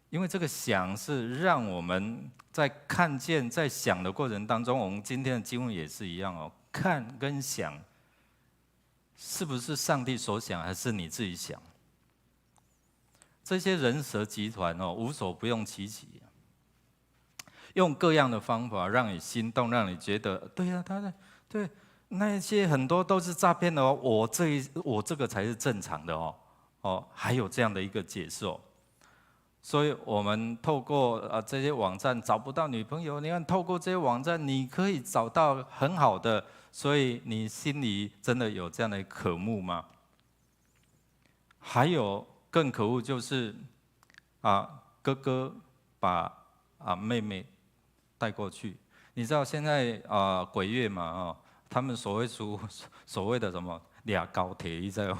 因为这个想是让我们在看见、在想的过程当中，我们今天的经文也是一样看跟想，是不是上帝所想，还是你自己想？这些人蛇集团无所不用其极，用各样的方法让你心动，让你觉得对呀，对，那些很多都是诈骗的我这个才是正常的还有这样的一个解释所以我们透过这些网站找不到女朋友，你看透过这些网站你可以找到很好的，所以你心里真的有这样的渴慕吗？还有更可恶就是哥哥把妹妹带过去。你知道现在鬼月嘛他们所谓的什么俩高铁一在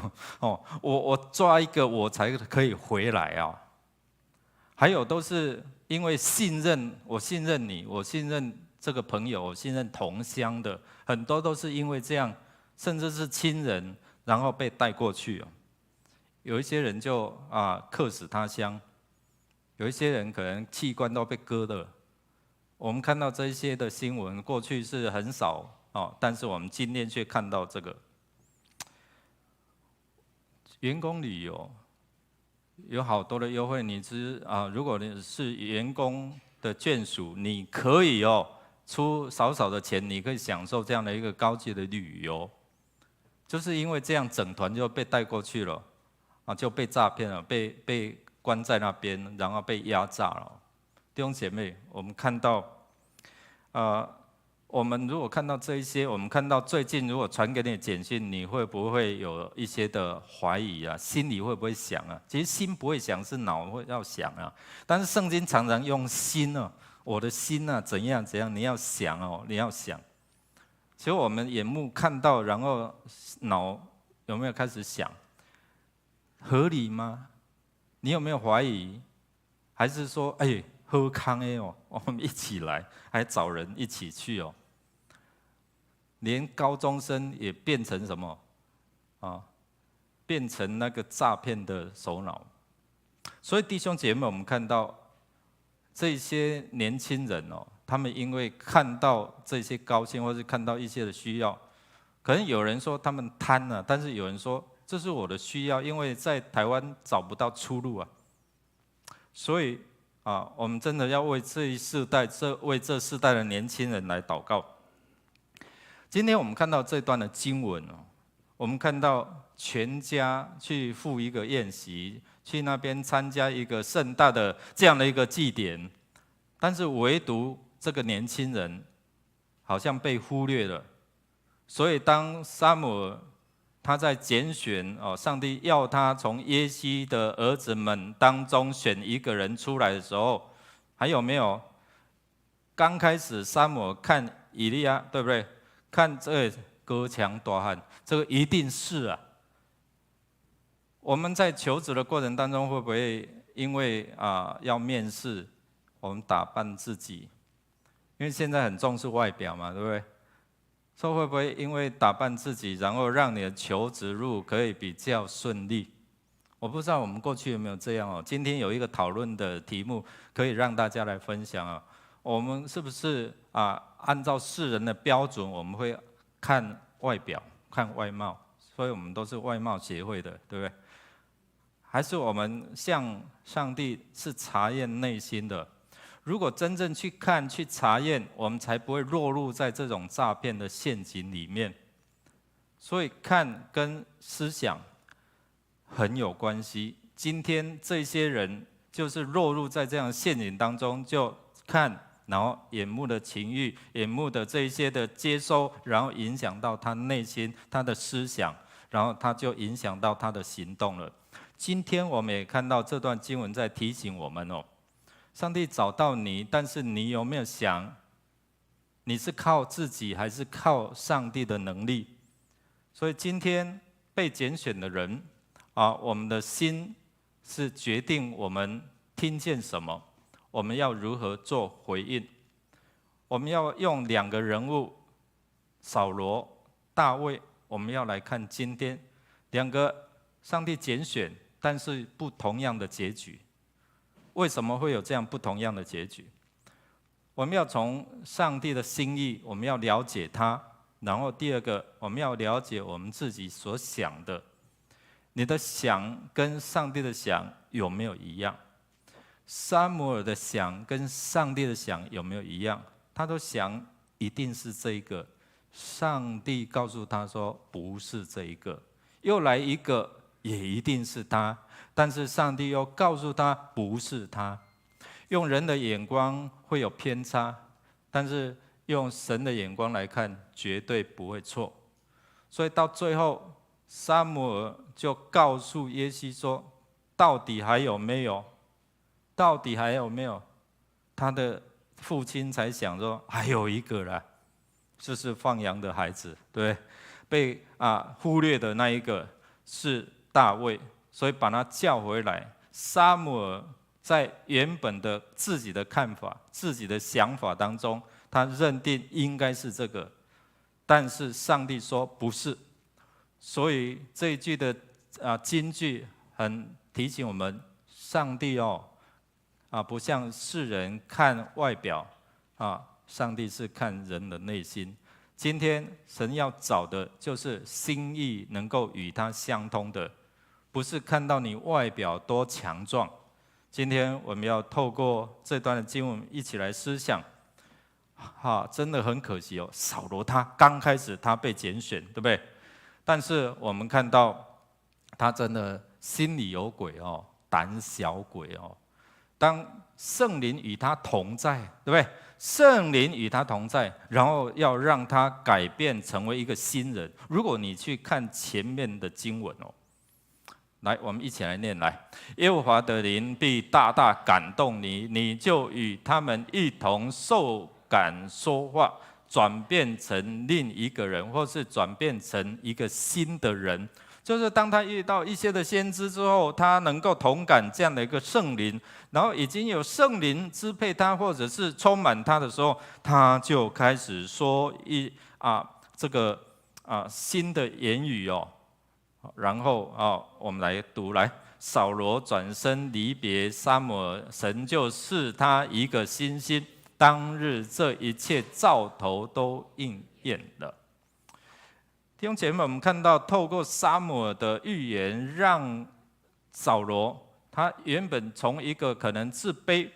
我抓一个我才可以回来啊。还有都是因为信任，我信任你，我信任这个朋友，我信任同乡的，很多都是因为这样，甚至是亲人，然后被带过去。有一些人就客死他乡，有一些人可能器官都被割了。我们看到这些的新闻，过去是很少但是我们今天却看到这个员工旅游有好多的优惠。你如果你是员工的眷属，你可以出少少的钱，你可以享受这样的一个高级的旅游。就是因为这样，整团就被带过去了就被诈骗了，被关在那边，然后被压榨了。弟兄姐妹，我们看到，我们如果看到这一些，我们看到最近如果传给你的简讯，你会不会有一些的怀疑啊？心里会不会想啊？其实心不会想，是脑会要想啊。但是圣经常常用心我的心怎样怎样，你要想你要想。其实我们眼目看到，然后脑有没有开始想？合理吗？你有没有怀疑？还是说，好康我们一起来，还找人一起去连高中生也变成什么变成那个诈骗的首脑。所以弟兄姐妹，我们看到这些年轻人他们因为看到这些高薪，或是看到一些的需要，可能有人说他们贪了，但是有人说这是我的需要，因为在台湾找不到出路所以我们真的要为这一世代，为这世代的年轻人来祷告。今天我们看到这段的经文我们看到全家去赴一个宴席，去那边参加一个盛大的这样的一个祭典，但是唯独这个年轻人好像被忽略了。所以当撒母耳他在拣选上帝要他从耶西的儿子们当中选一个人出来的时候，还有没有？刚开始撒母耳看以利亚，对不对？看这个哥强大汉，这个一定是我们在求职的过程当中，会不会因为要面试，我们打扮自己？因为现在很重视外表嘛，对不对？说会不会因为打扮自己，然后让你的求职路可以比较顺利？我不知道我们过去有没有这样今天有一个讨论的题目，可以让大家来分享我们是不是按照世人的标准，我们会看外表、看外貌，所以我们都是外貌协会的，对不对？还是我们像上帝是查验内心的？如果真正去看、去查验，我们才不会落入在这种诈骗的陷阱里面。所以看跟思想很有关系。今天这些人就是落入在这样的陷阱当中，就看，然后眼目的情欲、眼目的这一些的接收，然后影响到他内心、他的思想，然后他就影响到他的行动了。今天我们也看到这段经文在提醒我们上帝找到你，但是你有没有想，你是靠自己还是靠上帝的能力？所以今天被拣选的人我们的心是决定我们听见什么，我们要如何做回应。我们要用两个人物，扫罗、大卫，我们要来看今天两个上帝拣选，但是不同样的结局。为什么会有这样不同样的结局？我们要从上帝的心意，我们要了解他。然后第二个，我们要了解我们自己所想的。你的想跟上帝的想有没有一样？撒母耳的想跟上帝的想有没有一样？他都想一定是这一个，上帝告诉他说不是这一个，又来一个也一定是他。但是上帝又告诉他不是他，用人的眼光会有偏差，但是用神的眼光来看，绝对不会错。所以到最后，撒母耳就告诉耶西说：“到底还有没有？到底还有没有？”他的父亲才想说：“还有一个啦，就是放羊的孩子，对。”被忽略的那一个是大卫，所以把他叫回来。撒母耳在原本的自己的看法、自己的想法当中，他认定应该是这个，但是上帝说不是。所以这一句的金句很提醒我们，上帝不像世人看外表上帝是看人的内心。今天神要找的就是心意能够与他相通的，不是看到你外表多强壮。今天我们要透过这段的经文一起来思想，真的很可惜扫罗他刚开始他被拣选，对不对？但是我们看到他真的心里有鬼胆小鬼当圣灵与他同在，对不对？圣灵与他同在，然后要让他改变成为一个新人。如果你去看前面的经文来，我们一起来念来。耶和华的灵必大大感动你，你就与他们一同受感说话，转变成另一个人，或是转变成一个新的人。就是当他遇到一些的先知之后，他能够同感这样的一个圣灵，然后已经有圣灵支配他，或者是充满他的时候，他就开始说这个新的言语然后我们来读来。扫罗转身离别撒母耳，神就赐他一个新心。当日这一切兆头都应验了。弟兄姐妹，我们看到透过撒母耳的预言，让扫罗他原本从一个可能自卑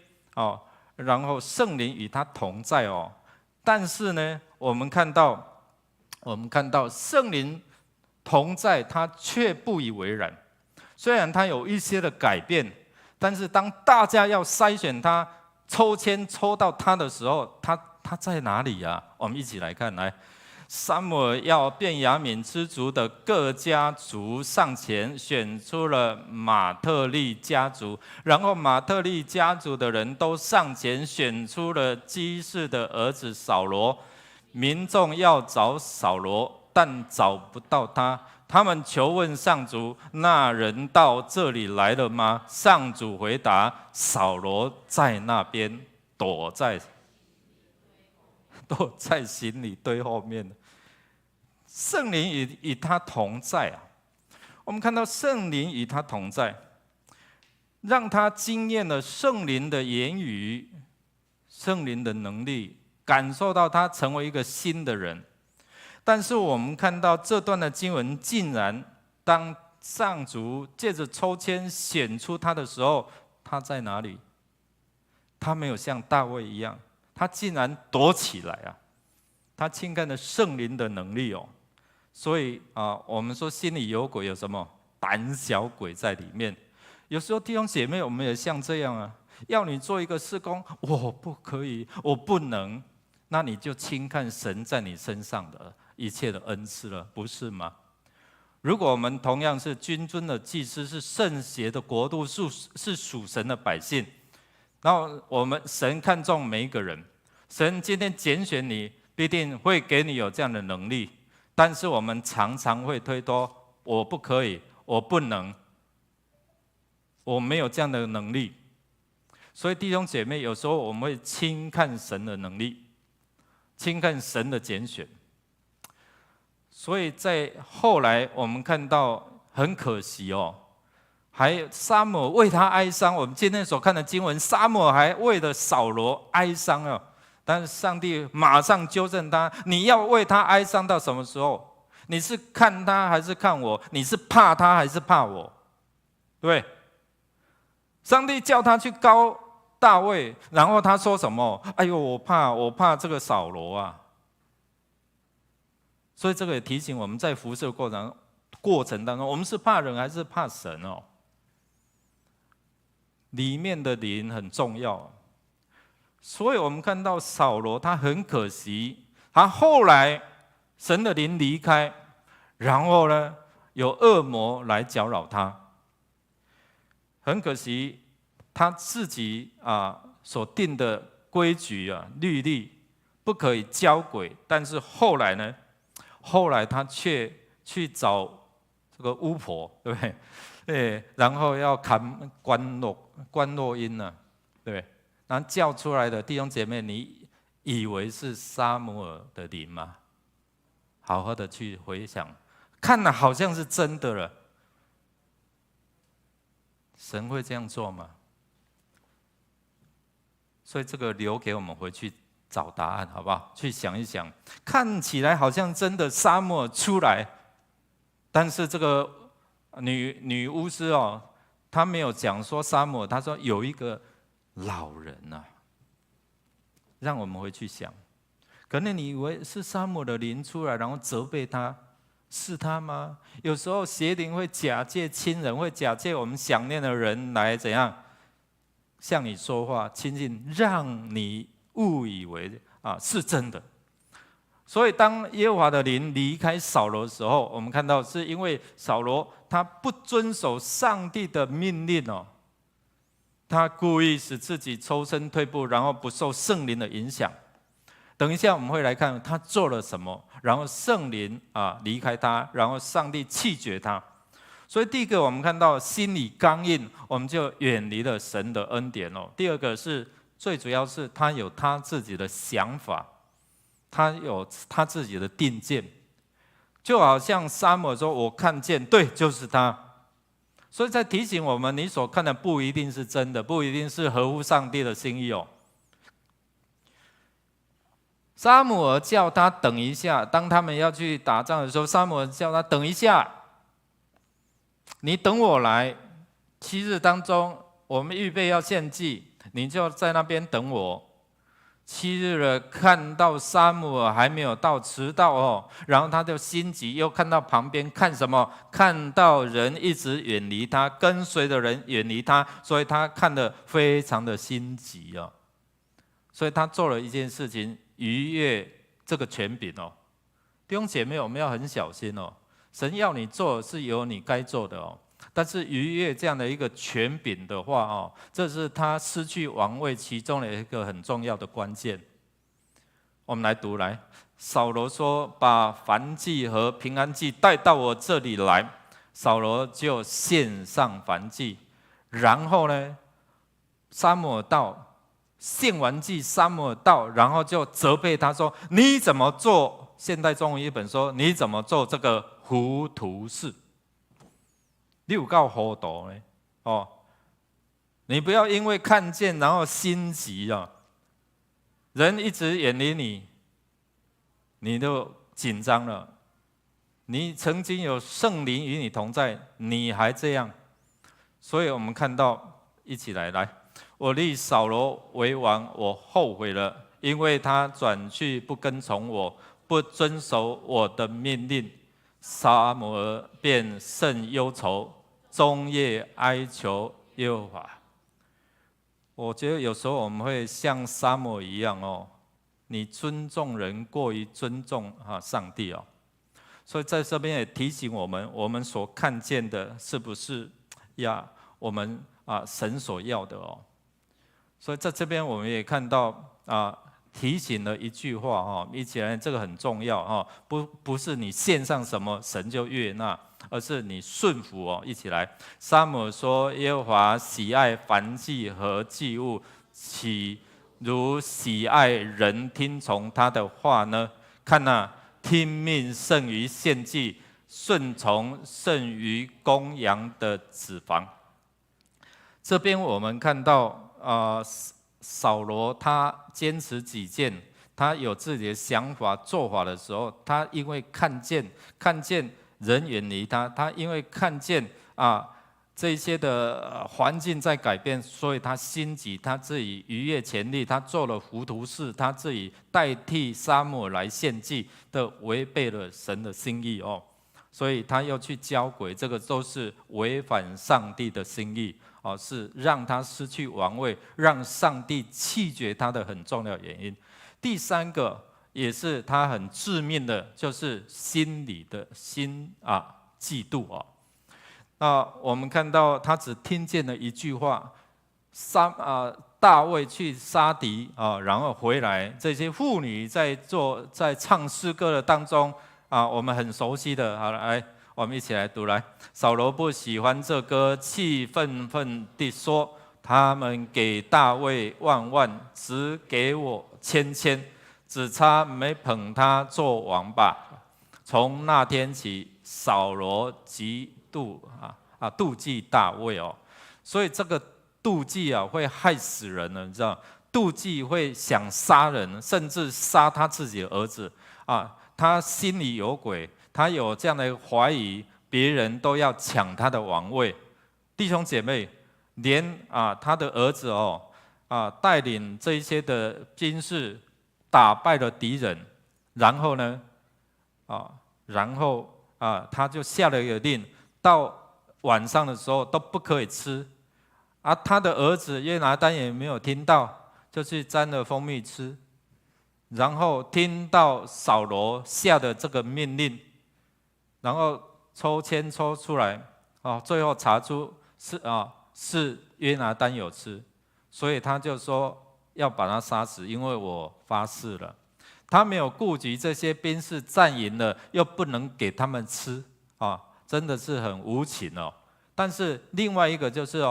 然后圣灵与他同在但是呢，我们看到圣灵同在，他却不以为然。虽然他有一些的改变，但是当大家要筛选他、抽签抽到他的时候，他在哪里呀？我们一起来看来。撒母耳要便雅悯支族的各家族上前，选出了马特利家族，然后马特利家族的人都上前选出了基士的儿子扫罗。民众要找扫罗，但找不到他，他们求问上主：那人到这里来了吗？上主回答：扫罗在那边，躲在行李堆后面。圣灵与他同在我们看到圣灵与他同在，让他经验了圣灵的言语、圣灵的能力，感受到他成为一个新的人。但是我们看到这段的经文，竟然当上主借着抽签选出他的时候，他在哪里？他没有像大卫一样，他竟然躲起来他轻看了圣灵的能力所以我们说心里有鬼，有什么胆小鬼在里面。有时候弟兄姐妹，我们也像这样要你做一个事工，我不可以，我不能，那你就轻看神在你身上的一切的恩赐了，不是吗？如果我们同样是君尊的祭司，是圣洁的国度，是属神的百姓，然后我们神看重每一个人，神今天拣选你，必定会给你有这样的能力。但是我们常常会推脱，我不可以，我不能，我没有这样的能力。所以弟兄姐妹，有时候我们会轻看神的能力，轻看神的拣选。所以在后来我们看到很可惜还有撒母耳为他哀伤。我们今天所看的经文，撒母耳还为了扫罗哀伤但是上帝马上纠正他，你要为他哀伤到什么时候？你是看他还是看我？你是怕他还是怕我？对，上帝叫他去膏大卫，然后他说什么？哎呦，我怕这个扫罗所以这个也提醒我们在服事的过程当中，我们是怕人还是怕神里面的灵很重要。所以我们看到扫罗他很可惜，他后来神的灵离开，然后呢有恶魔来搅扰他，很可惜他自己所定的规矩律例不可以交鬼，但是后来后来他却去找这个巫婆，对不对？然后要砍关落音呢，对不对？然后叫出来的弟兄姐妹，你以为是撒母耳的灵吗？好好的去回想，看了好像是真的了。神会这样做吗？所以这个留给我们回去找答案，好不好？去想一想，看起来好像真的撒母耳出来，但是这个女巫师哦，她没有讲说撒母耳，她说有一个老人啊，让我们回去想。可能你以为是撒母耳的灵出来，然后责备他，是他吗？有时候邪灵会假借亲人，会假借我们想念的人来怎样向你说话亲近，让你误以为是真的。所以当耶和华的灵离开扫罗的时候，我们看到是因为扫罗他不遵守上帝的命令哦，他故意使自己抽身退步，然后不受圣灵的影响。等一下我们会来看他做了什么，然后圣灵离开他，然后上帝弃绝他。所以第一个我们看到心里刚硬，我们就远离了神的恩典哦。第二个是最主要是他有他自己的想法，他有他自己的定见，就好像撒母耳说：“我看见，对，就是他。”所以在提醒我们，你所看的不一定是真的，不一定是合乎上帝的心意哦。撒母耳叫他等一下，当他们要去打仗的时候，撒母耳叫他等一下，你等我来。7日当中，我们预备要献祭，你就在那边等我。7日了，看到撒母耳还没有到，迟到哦，然后他就心急，又看到旁边看什么？看到人一直远离他，跟随的人远离他，所以他看得非常的心急哦。所以他做了一件事情，逾越这个权柄哦。弟兄姐妹，我们要很小心哦。神要你做是有你该做的哦，但是逾越这样的一个权柄的话哦，这是他失去王位其中的一个很重要的关键。我们来读来，扫罗说：“把燔祭和平安祭带到我这里来。”扫罗就献上燔祭，然后呢，撒母耳到。献完祭，撒母耳到，然后就责备他说：“你怎么做？”现代中文译本说：“你怎么做这个糊涂事？你有够糊涂呢？哦，你不要因为看见然后心急啊，人一直远离你，你就紧张了。你曾经有圣灵与你同在，你还这样，所以我们看到，一起来。我立扫罗为王，我后悔了，因为他转去不跟从我，不遵守我的命令。撒母耳便甚忧愁，终夜哀求耶和华。我觉得有时候我们会像撒母耳一样哦，你尊重人过于尊重上帝哦。所以在这边也提醒我们，我们所看见的是不是我们神所要的哦。所以在这边我们也看到提醒了一句话哈，一起来，这个很重要哈，不是你献上什么神就悦纳，而是你顺服哦。一起来，撒母耳说：“耶和华喜爱燔祭和祭物，岂如喜爱人听从他的话呢？看哪，听命胜于献祭，顺从胜于公羊的脂肪。”这边我们看到扫罗他坚持己见，他有自己的想法做法的时候，他因为看见人远离他，他因为看见这些的环境在改变，所以他心急，他自己逾越权力，他做了糊涂事，他自己代替撒母耳来献祭的，违背了神的心意哦，所以他要去交鬼，这个都是违反上帝的心意。是让他失去王位，让上帝弃绝他的很重要原因。第三个也是他很致命的，就是心里的嫉妒我们看到他只听见了一句话，大卫去杀敌然后回来，这些妇女在唱诗歌的当中，我们很熟悉的，好了，来，我们一起来读来。扫罗不喜欢这歌，气愤愤地说：“他们给大卫万万，只给我千千，只差没捧他做王吧。”从那天起，扫罗嫉妒忌大卫哦，所以这个妒忌会害死人的，你知道？妒忌会想杀人，甚至杀他自己的儿子他心里有鬼，他有这样的怀疑，别人都要抢他的王位。弟兄姐妹，连他的儿子带领这一些的军士打败了敌人，然后呢他就下了一个令，到晚上的时候都不可以吃。他的儿子约拿单也没有听到，就去沾了蜂蜜吃。然后听到扫罗下的这个命令，然后抽签抽出来，最后查出是约拿单有吃，所以他就说要把他杀死，因为我发誓了。他没有顾及这些兵士战赢了，又不能给他们吃真的是很无情哦。但是另外一个就是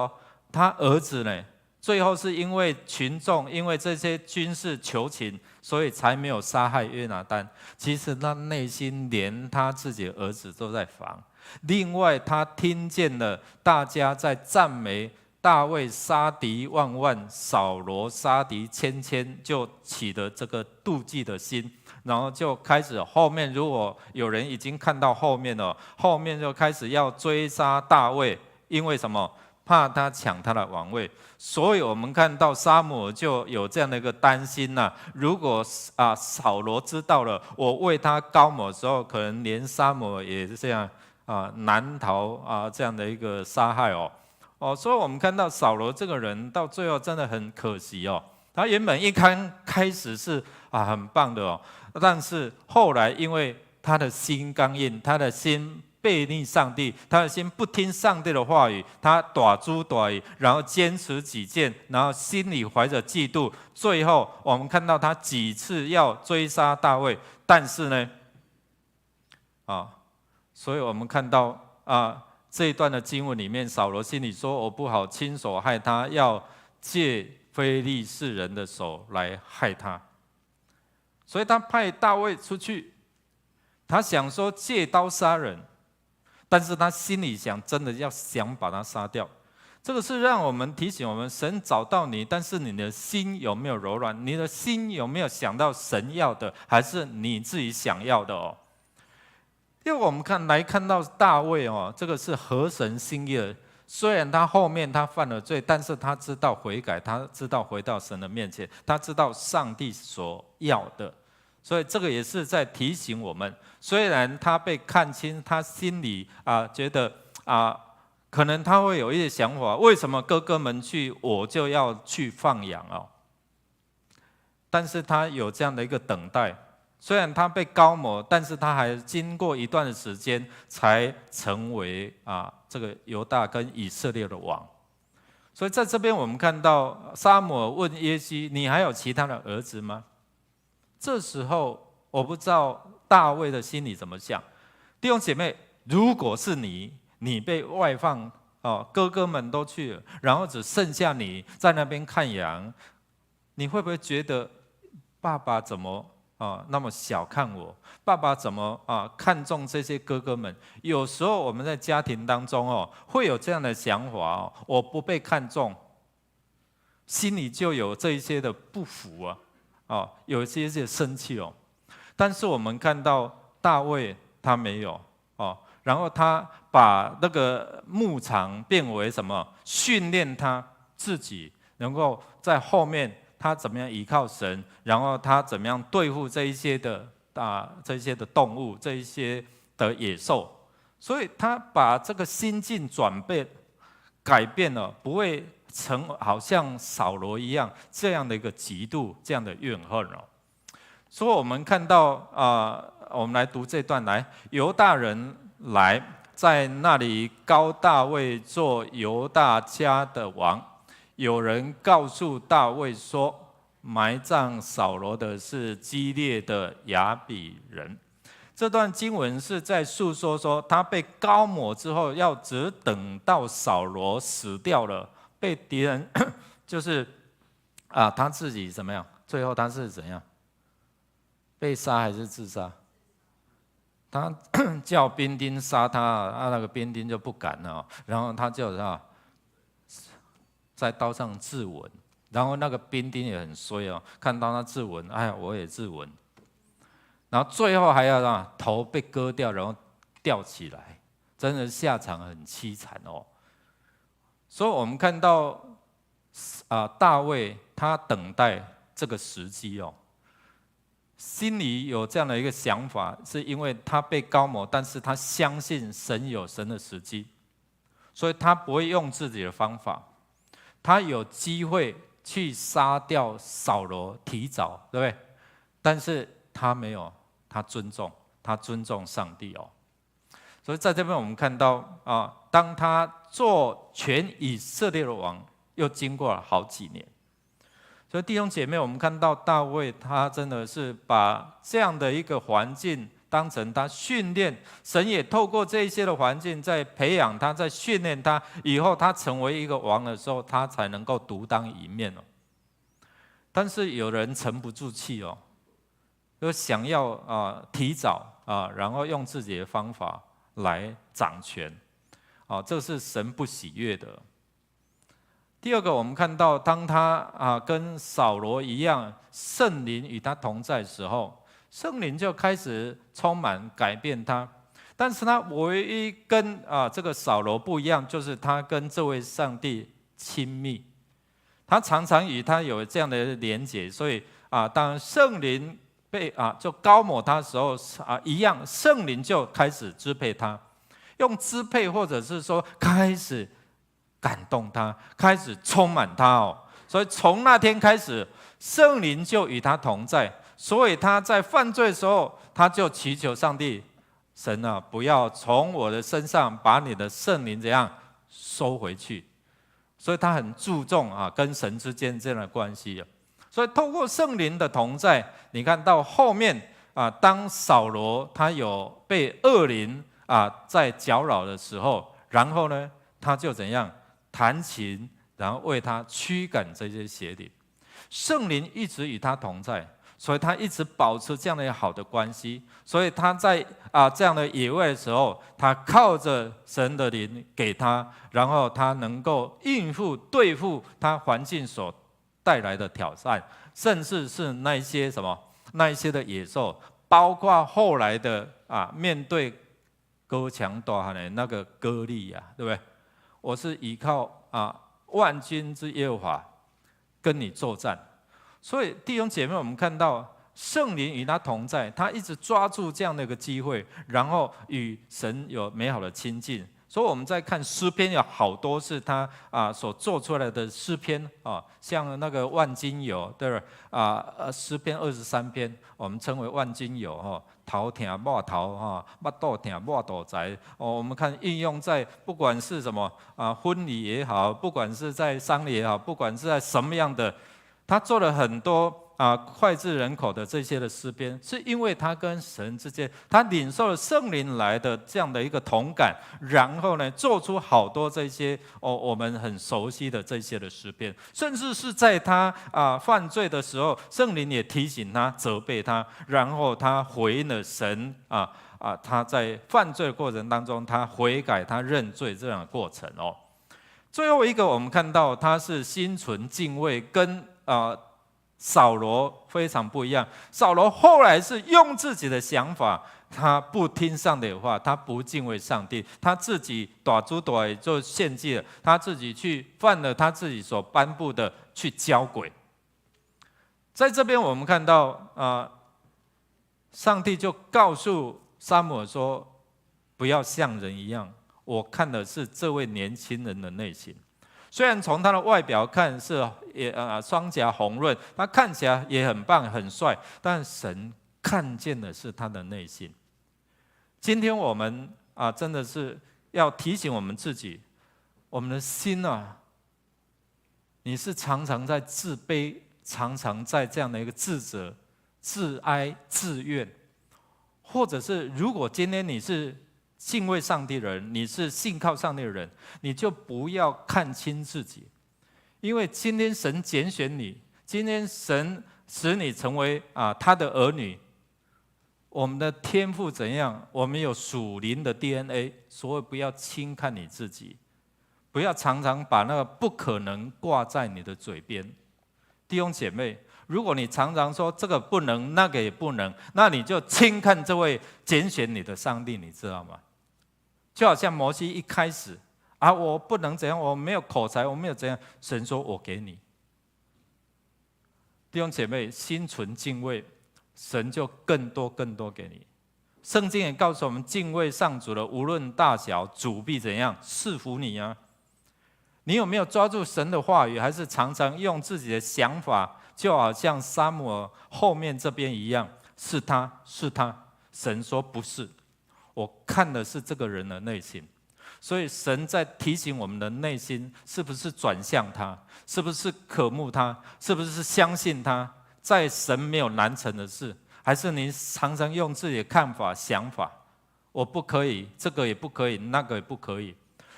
他儿子呢，最后是因为群众，因为这些军事求情，所以才没有杀害约拿单。其实他内心连他自己的儿子都在防。另外，他听见了大家在赞美大卫杀敌万万，扫罗杀敌千千，就起了这个妒忌的心，然后就开始后面，如果有人已经看到后面了，后面就开始要追杀大卫，因为什么？怕他抢他的王位。所以我们看到撒母耳就有这样的一个担心如果扫罗知道了我为他高抹的时候，可能连撒母耳也是这样难逃这样的一个杀害所以我们看到扫罗这个人到最后真的很可惜他原本一开始是很棒的但是后来因为他的心刚硬，他的心背逆上帝，他的心不听上帝的话语，他大猪大意，然后坚持己见，然后心里怀着嫉妒，最后我们看到他几次要追杀大卫，但是呢所以我们看到这一段的经文里面，扫罗心里说：“我不好亲手害他，要借非利士人的手来害他。”所以他派大卫出去，他想说借刀杀人，但是他心里想，真的要想把他杀掉。这个是让我们提醒我们，神找到你，但是你的心有没有柔软？你的心有没有想到神要的，还是你自己想要的因为我们看到大卫这个是合神心意的。虽然他后面他犯了罪，但是他知道悔改，他知道回到神的面前，他知道上帝所要的。所以这个也是在提醒我们，虽然他被看清，他心里觉得可能他会有一些想法，为什么哥哥们去，我就要去放羊但是他有这样的一个等待。虽然他被膏抹，但是他还经过一段的时间才成为这个犹大跟以色列的王。所以在这边我们看到撒母耳问耶西：“你还有其他的儿子吗？”这时候我不知道大卫的心里怎么想。弟兄姐妹，如果是你被外放哥哥们都去了，然后只剩下你在那边看羊，你会不会觉得爸爸怎么那么小看我？爸爸怎么看重这些哥哥们？有时候我们在家庭当中会有这样的想法我不被看重，心里就有这一些的不服有一些生气但是我们看到大卫他没有然后他把那个牧场变为什么？训练他自己能够在后面他怎么样依靠神，然后他怎么样对付这一些的动物，这一些的野兽。所以他把这个心境改变了，不会好像扫罗一样这样的一个嫉妒，这样的怨恨所以我们看到我们来读这段来，犹大人来在那里膏大卫做犹大家的王。有人告诉大卫说，埋葬扫罗的是基列的亚比人。这段经文是在诉说说，他被膏抹之后，要只等到扫罗死掉了，被敌人就是他自己怎么样？最后他是怎样？被杀还是自杀？他叫兵丁杀他，那个兵丁就不敢了，然后他就在刀上自刎，然后那个兵丁也很衰哦，看到他自刎，哎呀，我也自刎，然后最后还要头被割掉，然后吊起来，真的下场很凄惨哦。所以我们看到大卫他等待这个时机哦。心里有这样的一个想法，是因为他被膏抹，但是他相信神有神的时机，所以他不会用自己的方法。他有机会去杀掉扫罗，提早，对不对？但是他没有，他尊重上帝哦。所以在这边我们看到当他做全以色列的王，又经过了好几年。所以弟兄姐妹，我们看到大卫，他真的是把这样的一个环境当成他训练，神也透过这一些的环境在培养他，在训练他，以后他成为一个王的时候，他才能够独当一面哦。但是有人沉不住气哦，就想要提早然后用自己的方法来掌权，这是神不喜悦的。第二个，我们看到，当他跟扫罗一样，圣灵与他同在的时候，圣灵就开始充满改变他。但是他唯一跟这个扫罗不一样，就是他跟这位上帝亲密，他常常与他有这样的连结。所以当圣灵被就膏抹他的时候一样，圣灵就开始支配他，用支配或者是说开始感动他，开始充满他哦。所以从那天开始，圣灵就与他同在。所以他在犯罪的时候，他就祈求上帝，神不要从我的身上把你的圣灵怎样收回去。所以他很注重跟神之间这样的关系。所以透过圣灵的同在，你看到后面当扫罗他有被恶灵在搅扰的时候，然后呢，他就怎样弹琴，然后为他驱赶这些邪灵。圣灵一直与他同在，所以他一直保持这样的好的关系。所以他在这样的野外的时候，他靠着神的灵给他，然后他能够应付对付他环境所带来的挑战，甚至是那一些的野兽，包括后来的面对高强大汉的那个歌利亚，对不对？我是依靠万军之耶和华跟你作战。所以弟兄姐妹，我们看到圣灵与他同在，他一直抓住这样的一个机会，然后与神有美好的亲近。所以我们在看诗篇，有好多是他所做出来的诗篇像那个万金油，对吧？诗篇23篇，我们称为万金油头痛摸头腹肚痛摸肚财。我们看应用在不管是什么婚礼也好，不管是在丧礼也好，不管是在什么样的，他做了很多脍炙人口的这些的诗篇，是因为他跟神之间，他领受了圣灵来的这样的一个同感，然后呢，做出好多这些我们很熟悉的这些的诗篇，甚至是在他犯罪的时候，圣灵也提醒他、责备他，然后他回应了神他在犯罪的过程当中，他悔改、他认罪这样的过程哦。最后一个，我们看到他是心存敬畏，跟扫罗非常不一样。扫罗后来是用自己的想法，他不听上帝的话，他不敬畏上帝，他自己大猪大爷就献祭了，他自己去犯了他自己所颁布的，去交鬼。在这边我们看到上帝就告诉撒母耳说，不要像人一样，我看的是这位年轻人的内心。虽然从他的外表看是双颊红润，他看起来也很棒很帅，但神看见的是他的内心。今天我们真的是要提醒我们自己，我们的心你是常常在自卑，常常在这样的一个自责、自哀、自怨，或者是如果今天你是敬畏上帝的人，你是信靠上帝的人，你就不要看轻自己，因为今天神拣选你，今天神使你成为他的儿女。我们的天赋怎样？我们有属灵的 DNA， 所以不要轻看你自己，不要常常把那个不可能挂在你的嘴边。弟兄姐妹，如果你常常说这个不能，那个也不能，那你就轻看这位拣选你的上帝，你知道吗？就好像摩西一开始我不能怎样，我没有口才，我没有怎样，神说我给你。弟兄姐妹，心存敬畏，神就更多给你。圣经也告诉我们，敬畏上主的，无论大小，主必怎样赐福你啊？你有没有抓住神的话语，还是常常用自己的想法，就好像撒母耳后面这边一样，是他，神说不是，我看的是这个人的内心。所以神在提醒我们的内心，是不是转向他，是不是渴慕他，是不是相信他，在神没有难成的事，还是你常常用自己的看法想法，我不可以，这个也不可以，那个也不可以。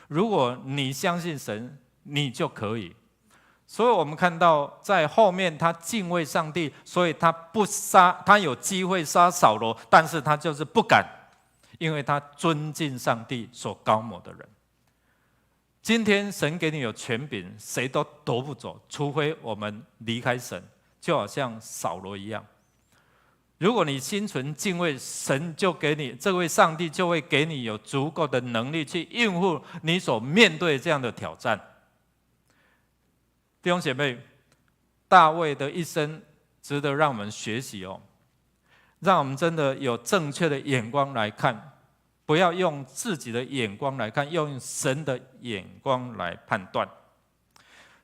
如果你相信神，你就可以。所以我们看到在后面，他敬畏上帝，所以他不杀，他有机会杀扫罗，但是他就是不敢，因为他尊敬上帝所膏抹的人。今天神给你有权柄，谁都夺不走，除非我们离开神，就好像扫罗一样。如果你心存敬畏，神就给你，这位上帝就会给你有足够的能力去应付你所面对这样的挑战。弟兄姐妹，大卫的一生值得让我们学习哦，让我们真的有正确的眼光来看，不要用自己的眼光来看，用神的眼光来判断。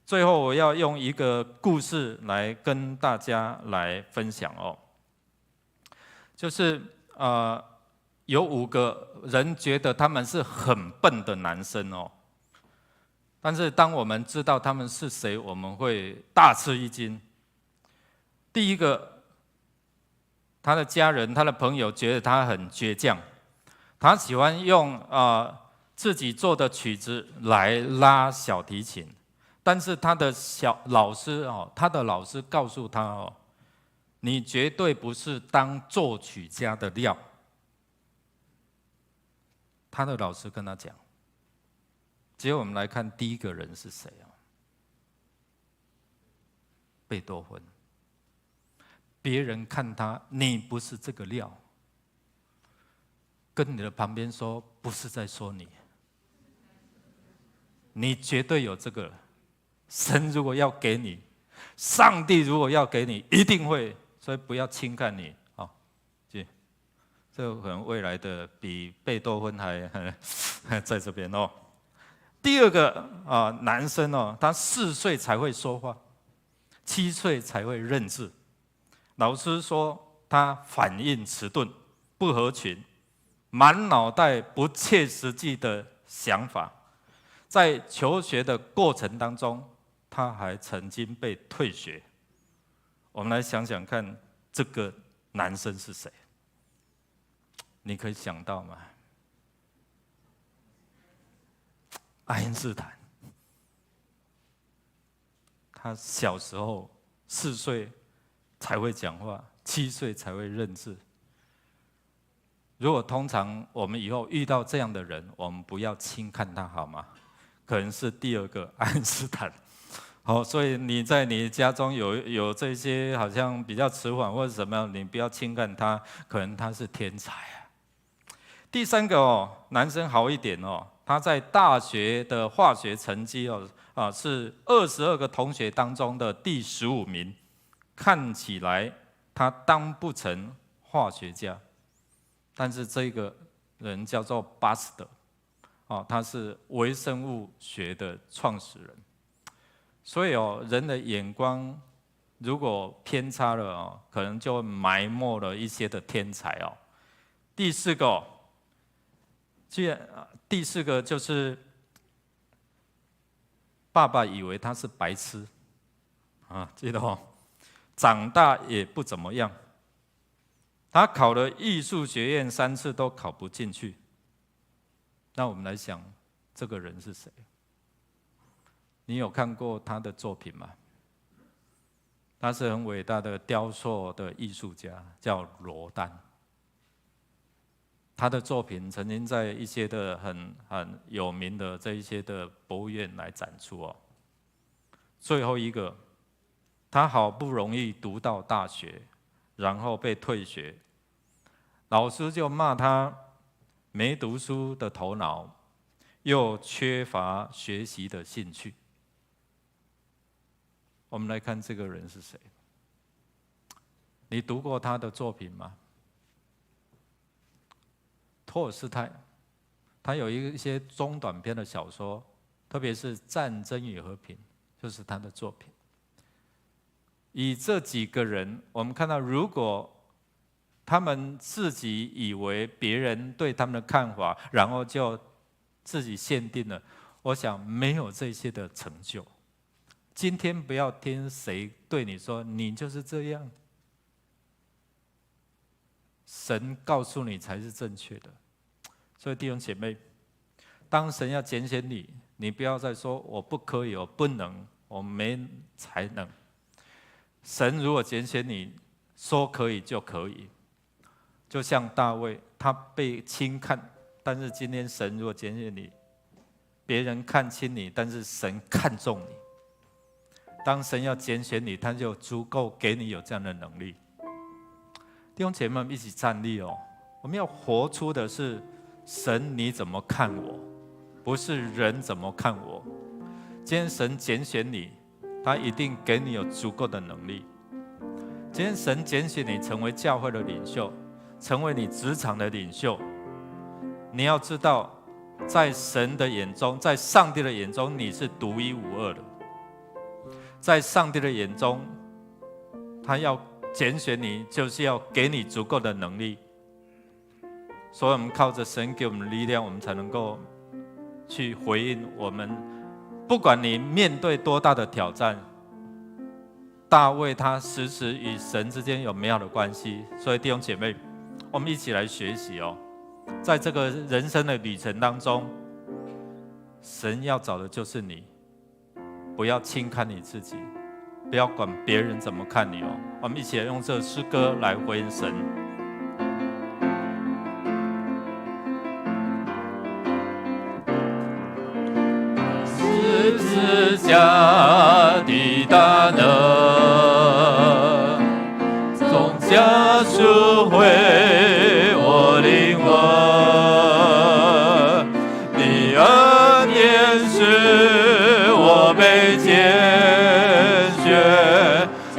最后，我要用一个故事来跟大家来分享哦。就是有5个人觉得他们是很笨的男生哦，但是当我们知道他们是谁，我们会大吃一惊。第一个，他的家人、他的朋友觉得他很倔强，他喜欢用自己做的曲子来拉小提琴，但是他的老师告诉他哦，你绝对不是当作曲家的料。他的老师跟他讲。接着我们来看第一个人是谁啊？贝多芬。别人看他，你不是这个料，跟你的旁边说，不是在说你，你绝对有这个。神如果要给你，上帝如果要给你，一定会。所以不要轻看你啊！这可能未来的比贝多芬还在这边哦。第二个男生哦，他4岁才会说话，7岁才会认字。老师说他反应迟钝，不合群，满脑袋不切实际的想法。在求学的过程当中，他还曾经被退学。我们来想想看，这个男生是谁？你可以想到吗？爱因斯坦。他小时候4岁才会讲话，7岁才会认字。如果通常我们以后遇到这样的人，我们不要轻看他，好吗？可能是第2个爱因斯坦。好，所以你在你家中有这些好像比较迟缓或者什么样，你不要轻看他，可能他是天才啊。第3个哦，男生好一点哦，他在大学的化学成绩是22个同学当中的第15名，看起来他当不成化学家，但是这个人叫做巴斯德，他是微生物学的创始人。所以人的眼光如果偏差了可能就埋没了一些的天才哦。第4个第4个就是爸爸以为他是白痴记得长大也不怎么样。他考了艺术学院3次都考不进去。那我们来想，这个人是谁？你有看过他的作品吗？他是很伟大的雕塑的艺术家，叫罗丹。他的作品曾经在一些的很有名的这一些的博物院来展出哦。最后一个，他好不容易读到大学，然后被退学，老师就骂他没读书的头脑，又缺乏学习的兴趣。我们来看这个人是谁？你读过他的作品吗？托尔斯泰，他有一些中短篇的小说，特别是《战争与和平》，就是他的作品。以这几个人，我们看到，如果他们自己以为别人对他们的看法，然后就自己限定了，我想没有这些的成就。今天不要听谁对你说你就是这样，神告诉你才是正确的。所以弟兄姐妹，当神要拣选你，你不要再说我不可以，我不能，我没才能。神如果拣选你，说可以就可以。就像大卫，他被轻看，但是今天神如果拣选你，别人看轻你，但是神看重你。当神要拣选你，他就足够给你有这样的能力。弟兄姐妹们，一起站立哦！我们要活出的是神你怎么看我，不是人怎么看我。今天神拣选你，他一定给你有足够的能力。今天神拣选你成为教会的领袖，成为你职场的领袖，你要知道，在神的眼中，在上帝的眼中，你是独一无二的。在上帝的眼中，他要拣选你，就是要给你足够的能力。所以我们靠着神给我们的力量，我们才能够去回应我们。不管你面对多大的挑战，大卫他时时与神之间有美好的关系。所以弟兄姐妹，我们一起来学习哦。在这个人生的旅程当中，神要找的就是你，不要轻看你自己，不要管别人怎么看你哦。我们一起来用这诗歌来回应神。十字架的大能，从家赎回我灵魂，你恩典使我被拣选，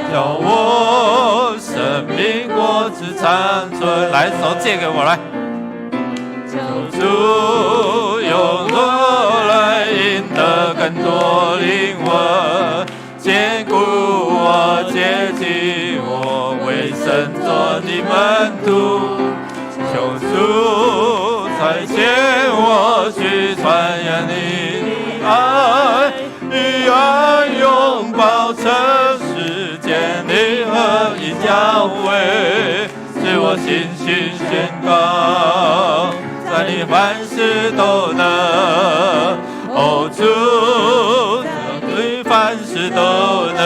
叫我生命果子长存。来，手借给我来。主用我来赢得更多灵魂，坚固我，接近我，为神做你门徒。求主差遣我去传扬你的爱，与爱拥抱这世间的合一教会，使我信心宣告，在你凡事都能，哦主，对凡事都能。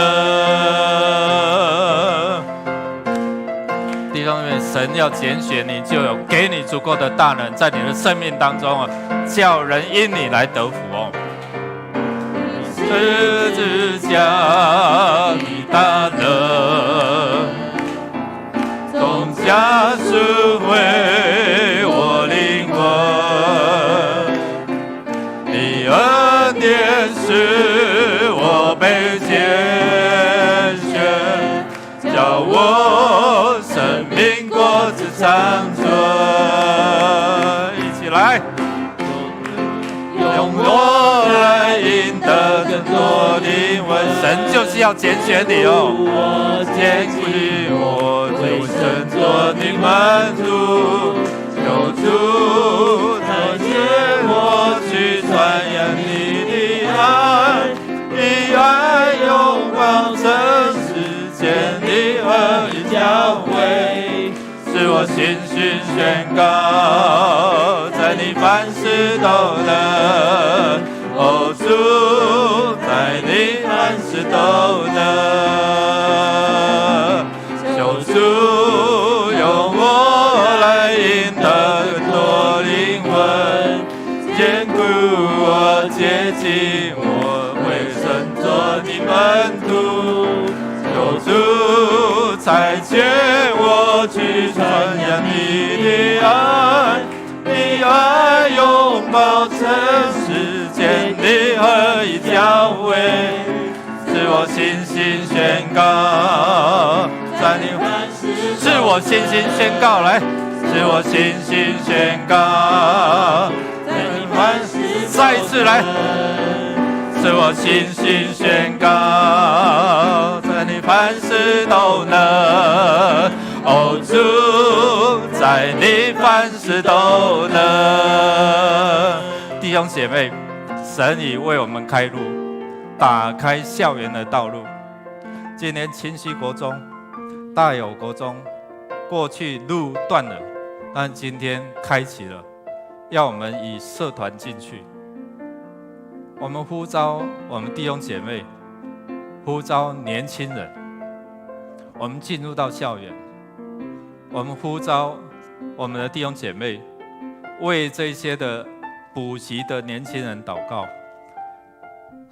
弟兄们，神要拣选你，就有给你足够的大能，在你的生命当中啊，叫人因你来得福哦。十字架的大能，从家赎回我灵魂，你恩典使我被拣选，叫我生命果子长存。一起来，用我来赢得更多灵魂。神就是要拣选你哦，拣选我，为神做你门徒。求主差遣我去传扬你的爱，以爱拥抱这世间的合一教会，使我心宣告，在你凡事都能。哦，主，在你凡事都能。求主用我来赢得更多灵魂，坚固我，接近我，为神做你门徒。求主差遣我去传扬你的爱，你爱拥抱全世界，你合一教会，使我信心宣告，在你使我信心宣告，来，使我信心宣告，在你凡事再一次来，使我信心宣告，在你凡事都能。哦，主，在你凡事都能。弟兄姐妹，神已为我们开路，打开校园的道路。今年清溪国中、大有国中，过去路断了，但今天开启了，要我们以社团进去。我们呼召我们弟兄姐妹，呼召年轻人，我们进入到校园，我们呼召我们的弟兄姐妹，为这些的补习的年轻人祷告。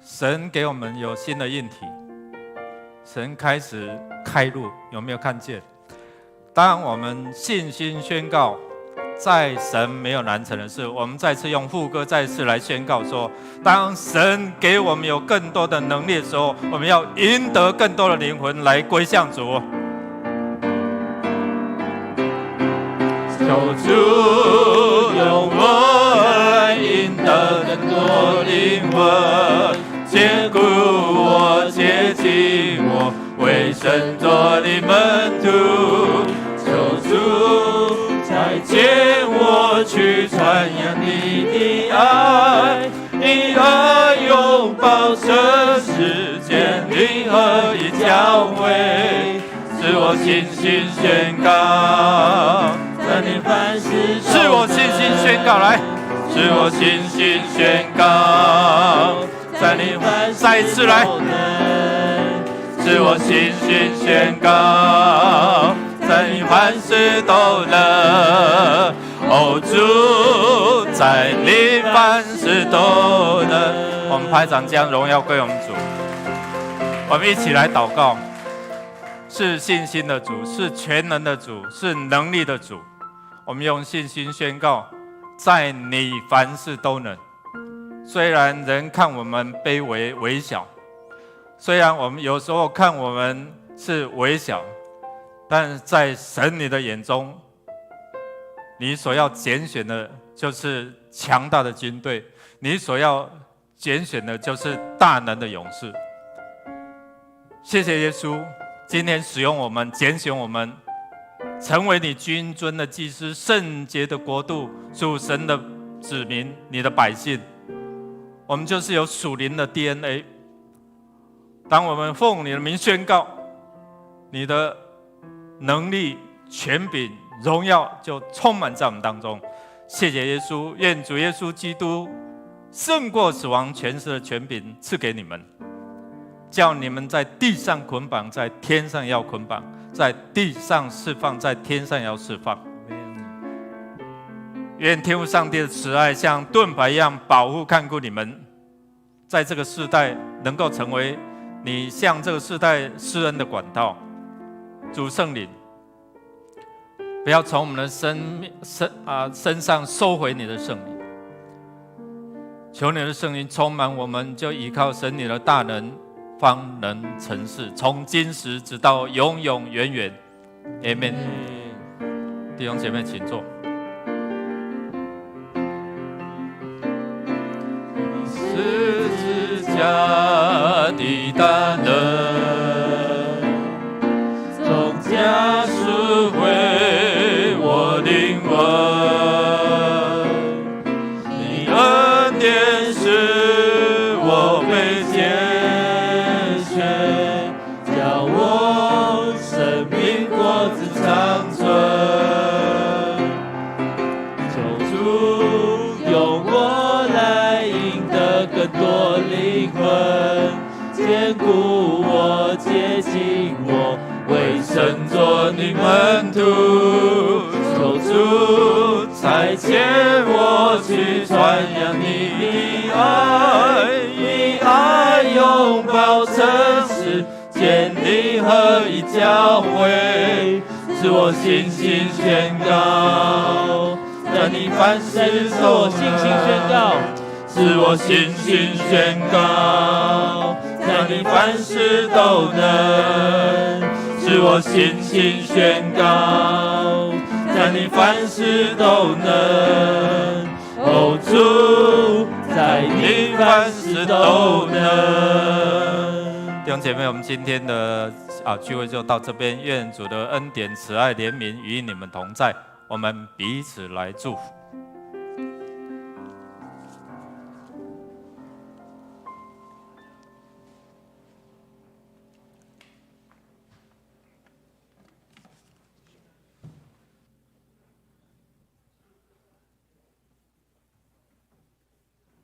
神给我们有新的硬体，神开始开路，有没有看见？当我们信心宣告，在神没有难成的事。我们再次用副歌再次来宣告说，当神给我们有更多的能力的时候，我们要赢得更多的灵魂来归向主。求主用我来赢得更多灵魂，坚固我，接近我，为神做你门徒。求主差遣我去传扬你的爱，你爱拥抱这世界，你合一教会，使我信心宣告，在你凡事使我信心宣告，来，使我信心宣告，在你凡事再一次来，使我信心宣告，在你凡事都能。哦，主，在你凡事都能。我们拍掌将荣耀归我们主。我们一起来祷告。是信心的主，是全能的主，是能力的主。我们用信心宣告，在你凡事都能。虽然人看我们卑微微小，虽然我们有时候看我们是微小，但在神你的眼中，你所要拣选的就是强大的军队，你所要拣选的就是大能的勇士。谢谢耶稣，今天使用我们，拣选我们，成为你君尊的祭司，圣洁的国度，属神的子民，你的百姓。我们就是有属灵的 DNA。当我们奉你的名宣告，你的能力、权柄、荣耀就充满在我们当中。谢谢耶稣，愿主耶稣基督胜过死亡权势的权柄赐给你们，叫你们在地上捆绑，在天上要捆绑；在地上释放，在天上要释放。愿天父上帝的慈爱像盾牌一样保护看顾你们，在这个世代能够成为你向这个世代施恩的管道。主圣灵，不要从我们的身上收回你的圣灵，求你的圣灵充满我们，就依靠神你的大能，方能成事，从今时直到永永远远。Amen。弟兄姐妹，请坐。十字架的大能，从家赎回我灵魂，你恩典使我被拣选，叫我生命果子长存。灵魂，坚固我，接近我，为神做你门徒。求主差遣我去传扬你的爱，以爱拥抱城市，建立合一教会，使我信心宣告。在你凡事都能，使我信心宣告，在你凡事都能，使我信心宣告，在你凡事都能。哦，主，在你凡事都能。弟兄姐妹，我们今天的聚会就到这边，愿主的恩典、慈爱、怜悯与你们同在。我们彼此来祝福。